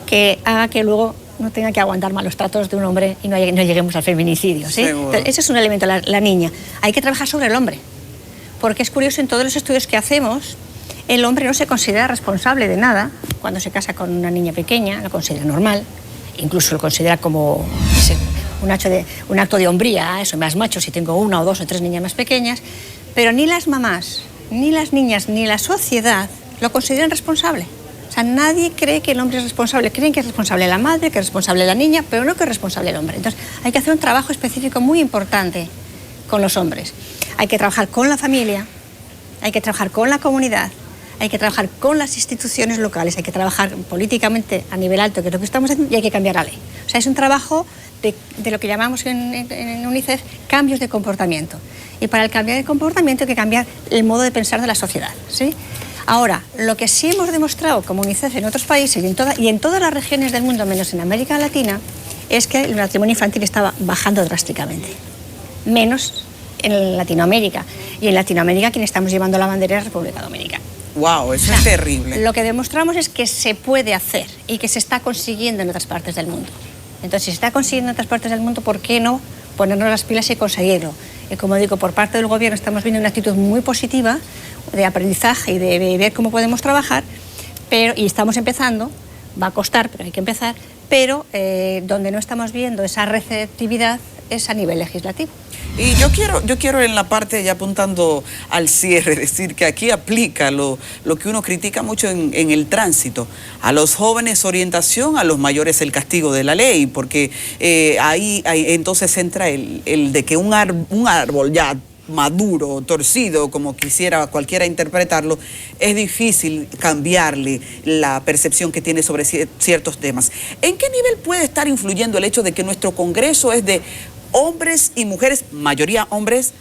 que haga que luego no tenga que aguantar malos tratos de un hombre y no lleguemos al feminicidio, ¿sí? Entonces, ese es un elemento, la niña. Hay que trabajar sobre el hombre, porque es curioso, en todos los estudios que hacemos, el hombre no se considera responsable de nada cuando se casa con una niña pequeña, lo considera normal, incluso lo considera como un acto de hombría, eso, más macho si tengo una o dos o tres niñas más pequeñas, pero ni las mamás, ni las niñas, ni la sociedad lo consideran responsable. O sea, nadie cree que el hombre es responsable. Creen que es responsable la madre, que es responsable la niña, pero no que es responsable el hombre. Entonces, hay que hacer un trabajo específico muy importante con los hombres. Hay que trabajar con la familia, hay que trabajar con la comunidad, hay que trabajar con las instituciones locales, hay que trabajar políticamente a nivel alto, que es lo que estamos haciendo, y hay que cambiar la ley. O sea, es un trabajo de lo que llamamos en UNICEF cambios de comportamiento. Y para el cambio de comportamiento hay que cambiar el modo de pensar de la sociedad, ¿sí? Ahora, lo que sí hemos demostrado como UNICEF en otros países y en todas las regiones del mundo, menos en América Latina, es que el matrimonio infantil estaba bajando drásticamente. Menos en Latinoamérica. Y en Latinoamérica quien estamos llevando la bandera es República Dominicana. ¡Wow! Eso es terrible. Lo que demostramos es que se puede hacer y que se está consiguiendo en otras partes del mundo. Entonces, si se está consiguiendo en otras partes del mundo, ¿por qué no ponernos las pilas y conseguirlo? Y como digo, por parte del Gobierno estamos viendo una actitud muy positiva de aprendizaje y de ver cómo podemos trabajar, y estamos empezando, va a costar, pero hay que empezar, pero donde no estamos viendo esa receptividad es a nivel legislativo. Y yo quiero en la parte, ya apuntando al cierre, decir que aquí aplica lo que uno critica mucho en el tránsito. A los jóvenes orientación, a los mayores el castigo de la ley, porque ahí entonces entra el de que un árbol ya maduro, torcido, como quisiera cualquiera interpretarlo, es difícil cambiarle la percepción que tiene sobre ciertos temas. ¿En qué nivel puede estar influyendo el hecho de que nuestro Congreso es de hombres y mujeres, mayoría hombres,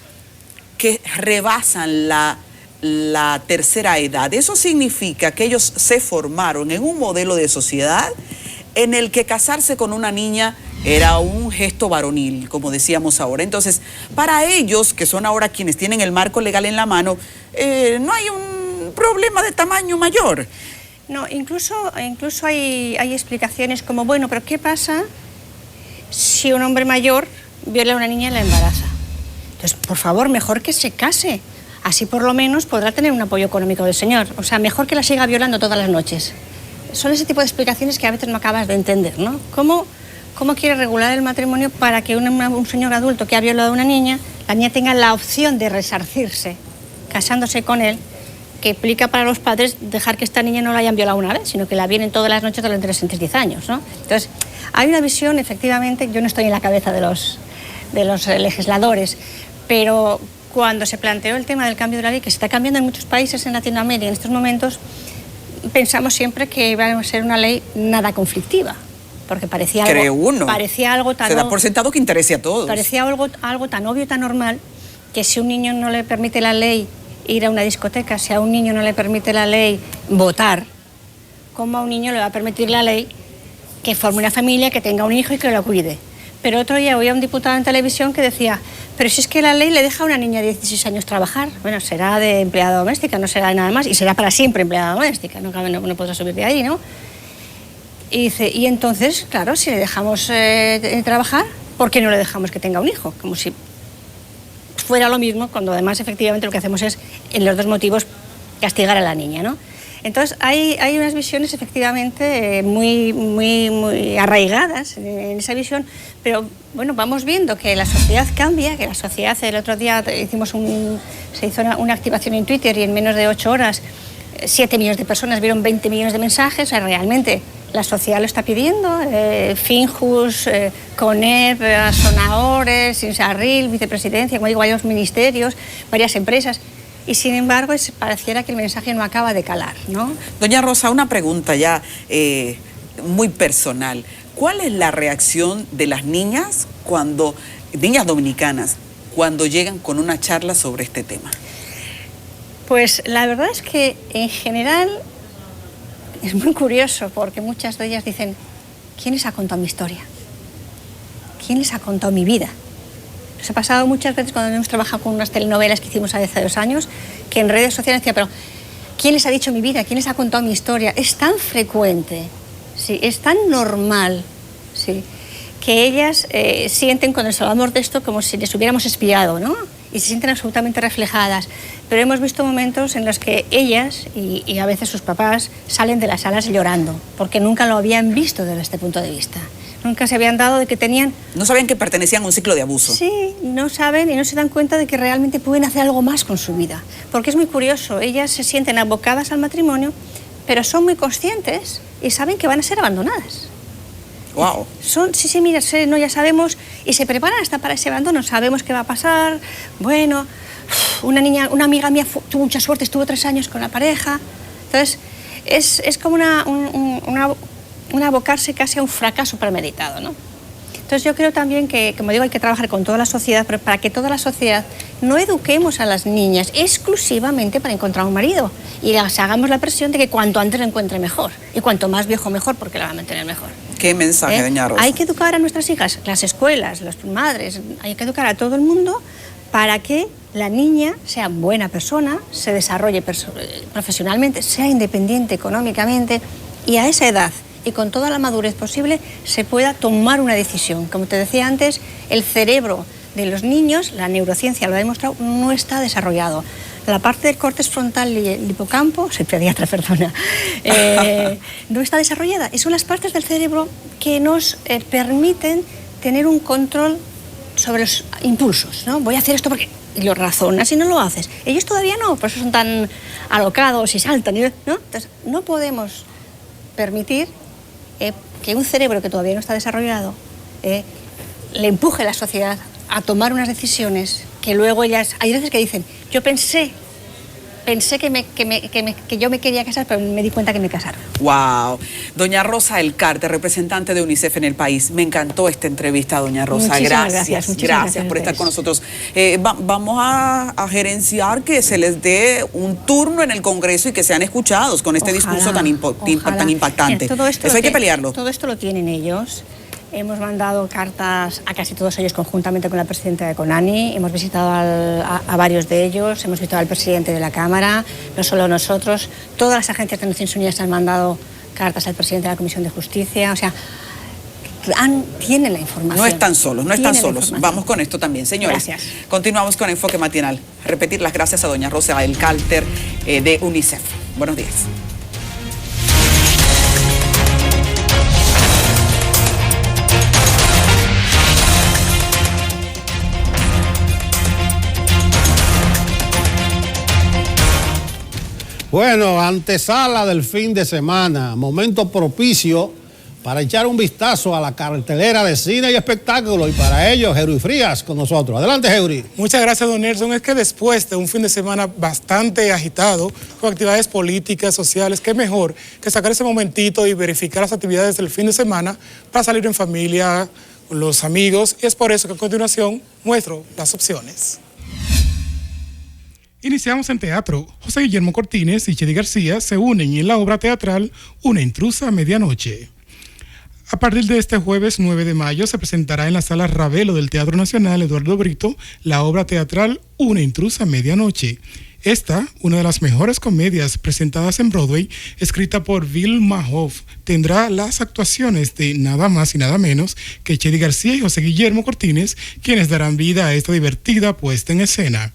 que rebasan la tercera edad. Eso significa que ellos se formaron en un modelo de sociedad en el que casarse con una niña era un gesto varonil, como decíamos ahora. Entonces, para ellos, que son ahora quienes tienen el marco legal en la mano, no hay un problema de tamaño mayor. No, incluso hay explicaciones como, bueno, pero ¿qué pasa si un hombre mayor viola a una niña y la embaraza? Entonces, por favor, mejor que se case. Así por lo menos podrá tener un apoyo económico del señor. O sea, mejor que la siga violando todas las noches. Son ese tipo de explicaciones que a veces no acabas de entender, ¿no? ¿Cómo quiere regular el matrimonio para que un señor adulto que ha violado a una niña, la niña tenga la opción de resarcirse casándose con él, que implica para los padres dejar que esta niña no la hayan violado una vez, sino que la vienen todas las noches durante los siguientes 10 años, ¿no? Entonces, hay una visión, efectivamente, yo no estoy en la cabeza de los legisladores, pero cuando se planteó el tema del cambio de la ley, que se está cambiando en muchos países en Latinoamérica en estos momentos, pensamos siempre que iba a ser una ley nada conflictiva, porque parecía algo tan... Se da por sentado que interese a todos. Parecía algo tan obvio y tan normal que si a un niño no le permite la ley ir a una discoteca, si a un niño no le permite la ley votar, ¿cómo a un niño le va a permitir la ley que forme una familia, que tenga un hijo y que lo cuide? Pero otro día oía a un diputado en televisión que decía, pero si es que la ley le deja a una niña de 16 años trabajar, bueno, será de empleada doméstica, no será de nada más, y será para siempre empleada doméstica, no podrá subir de ahí, ¿no? Y dice, y entonces, claro, si le dejamos trabajar, ¿por qué no le dejamos que tenga un hijo? Como si fuera lo mismo, cuando además efectivamente lo que hacemos es, en los dos motivos, castigar a la niña, ¿no? Entonces hay unas visiones efectivamente muy arraigadas en esa visión, pero bueno, vamos viendo que la sociedad cambia, que la sociedad, el otro día se hizo una activación en Twitter y en menos de 8 horas 7 millones de personas vieron 20 millones de mensajes, o sea, realmente la sociedad lo está pidiendo, Finjus, CONEP, Sonahores, Insarril, vicepresidencia, como digo, varios ministerios, varias empresas. Y sin embargo, pareciera que el mensaje no acaba de calar, ¿no? Doña Rosa, una pregunta ya muy personal. ¿Cuál es la reacción de las niñas dominicanas, cuando llegan con una charla sobre este tema? Pues la verdad es que en general es muy curioso, porque muchas de ellas dicen, ¿quién les ha contado mi historia? ¿Quién les ha contado mi vida? Nos ha pasado muchas veces cuando hemos trabajado con unas telenovelas que hicimos hace 2 años, que en redes sociales decía, pero ¿quién les ha dicho mi vida? ¿Quién les ha contado mi historia? Es tan frecuente, ¿sí? Es tan normal, ¿sí? Que ellas sienten cuando les hablamos de esto como si les hubiéramos espiado, ¿no? Y se sienten absolutamente reflejadas. Pero hemos visto momentos en los que ellas y a veces sus papás salen de las salas llorando, porque nunca lo habían visto desde este punto de vista. Nunca se habían dado de que tenían... No sabían que pertenecían a un ciclo de abuso. Sí, no saben y no se dan cuenta de que realmente pueden hacer algo más con su vida. Porque es muy curioso, ellas se sienten abocadas al matrimonio, pero son muy conscientes y saben que van a ser abandonadas. Wow. Sí, mira, no, ya sabemos, y se preparan hasta para ese abandono, sabemos qué va a pasar. Bueno, una amiga mía tuvo mucha suerte, estuvo 3 años con la pareja. Entonces, es como un abocarse casi a un fracaso premeditado, ¿no? Entonces yo creo también que, como digo, hay que trabajar con toda la sociedad, pero para que toda la sociedad no eduquemos a las niñas exclusivamente para encontrar un marido y les hagamos la presión de que cuanto antes lo encuentre mejor y cuanto más viejo mejor, porque la va a mantener mejor. Qué mensaje, doña Rosa. Hay que educar a nuestras hijas, las escuelas, las madres, hay que educar a todo el mundo para que la niña sea buena persona, se desarrolle profesionalmente, sea independiente económicamente y a esa edad y con toda la madurez posible se pueda tomar una decisión. Como te decía antes, el cerebro de los niños, la neurociencia lo ha demostrado, no está desarrollado. La parte del córtex frontal y el hipocampo, soy pediatra, perdona, no está desarrollada. Y son las partes del cerebro que nos permiten tener un control sobre los impulsos, ¿no? Voy a hacer esto porque... Y lo razonas y no lo haces. Ellos todavía no, por eso son tan alocados y saltan, ¿no? Entonces, no podemos permitir que un cerebro que todavía no está desarrollado le empuje a la sociedad a tomar unas decisiones que luego ellas... Hay veces que dicen, yo pensé pensé que yo me quería casar, pero me di cuenta que me casaron. Wow. Doña Rosa El Carter, representante de UNICEF en el país. Me encantó esta entrevista, doña Rosa. Muchísimas Gracias gracias por estar con nosotros. Vamos a gerenciar que se les dé un turno en el Congreso y que sean escuchados con este discurso tan impactante. Todo esto Eso hay que pelearlo. Todo esto lo tienen ellos. Hemos mandado cartas a casi todos ellos conjuntamente con la presidenta de CONANI, hemos visitado a varios de ellos, hemos visitado al presidente de la Cámara, no solo nosotros, todas las agencias de Naciones Unidas han mandado cartas al presidente de la Comisión de Justicia, o sea, tienen la información. No están solos, no están solos. Vamos con esto también, señores. Gracias. Continuamos con Enfoque Matinal. Repetir las gracias a doña Rosa El Carter de UNICEF. Buenos días. Bueno, antesala del fin de semana, momento propicio para echar un vistazo a la cartelera de cine y espectáculo, y para ello, Heuri Frías con nosotros. Adelante, Heuri. Muchas gracias, don Nelson. Es que después de un fin de semana bastante agitado, con actividades políticas, sociales, qué mejor que sacar ese momentito y verificar las actividades del fin de semana para salir en familia, con los amigos, y es por eso que a continuación muestro las opciones. Iniciamos en teatro. José Guillermo Cortines y Chedi García se unen en la obra teatral Una intrusa a medianoche. A partir de este jueves 9 de mayo se presentará en la Sala Ravelo del Teatro Nacional Eduardo Brito la obra teatral Una intrusa a medianoche. Esta, una de las mejores comedias presentadas en Broadway, escrita por Bill Mahoff, tendrá las actuaciones de nada más y nada menos que Chedi García y José Guillermo Cortines, quienes darán vida a esta divertida puesta en escena.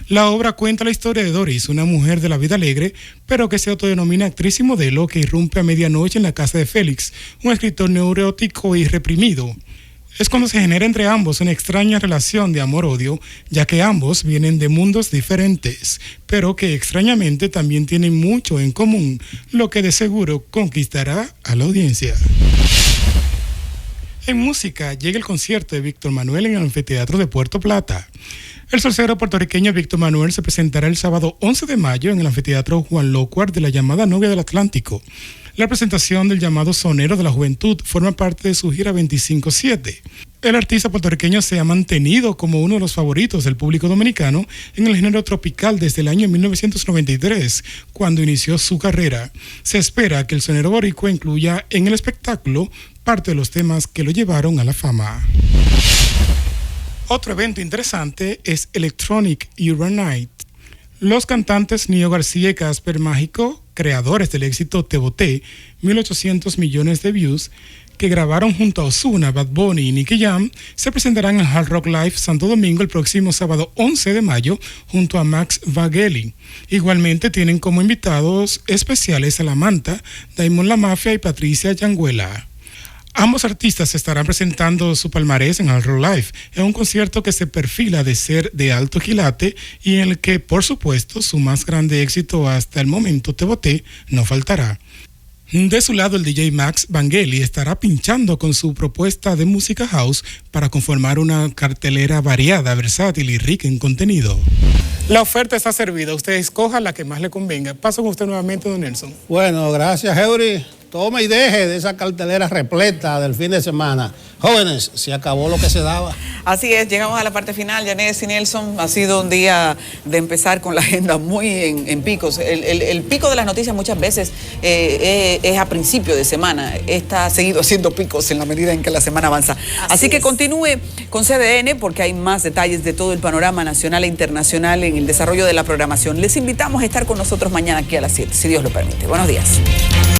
La obra cuenta la historia de Doris, una mujer de la vida alegre, pero que se autodenomina actriz y modelo que irrumpe a medianoche en la casa de Félix, un escritor neurótico y reprimido. Es cuando se genera entre ambos una extraña relación de amor-odio, ya que ambos vienen de mundos diferentes, pero que extrañamente también tienen mucho en común, lo que de seguro conquistará a la audiencia. En música llega el concierto de Víctor Manuel en el Anfiteatro de Puerto Plata. El salsero puertorriqueño Víctor Manuel se presentará el sábado 11 de mayo en el Anfiteatro Juan Lócuar de la llamada Novia del Atlántico. La presentación del llamado Sonero de la Juventud forma parte de su gira 25/7. El artista puertorriqueño se ha mantenido como uno de los favoritos del público dominicano en el género tropical desde el año 1993, cuando inició su carrera. Se espera que el sonero boricua incluya en el espectáculo parte de los temas que lo llevaron a la fama. Otro evento interesante es Electronic Urban Night. Los cantantes Nio García y Casper Mágico, creadores del éxito Te Boté, 1.800 millones de views, que grabaron junto a Ozuna, Bad Bunny y Nicky Jam, se presentarán en Hard Rock Live Santo Domingo el próximo sábado 11 de mayo junto a Max Vangeli. Igualmente tienen como invitados especiales a La Manta, Diamond La Mafia y Patricia Yanguela. Ambos artistas estarán presentando su palmarés en Hard Rock Live, en un concierto que se perfila de ser de alto quilate y en el que, por supuesto, su más grande éxito hasta el momento, Te Boté, no faltará. De su lado, el DJ Max Vangeli estará pinchando con su propuesta de música house para conformar una cartelera variada, versátil y rica en contenido. La oferta está servida, usted escoja la que más le convenga. Paso con usted nuevamente, don Nelson. Bueno, gracias, Heuri. Tome y deje de esa cartelera repleta del fin de semana. Jóvenes, se acabó lo que se daba. Así es, llegamos a la parte final. Yanes y Nelson, ha sido un día de empezar con la agenda muy en picos. El pico de las noticias muchas veces es a principio de semana. Está seguido haciendo picos en la medida en que la semana avanza. Así que continúe con CDN porque hay más detalles de todo el panorama nacional e internacional en el desarrollo de la programación. Les invitamos a estar con nosotros mañana aquí a las 7, si Dios lo permite. Buenos días.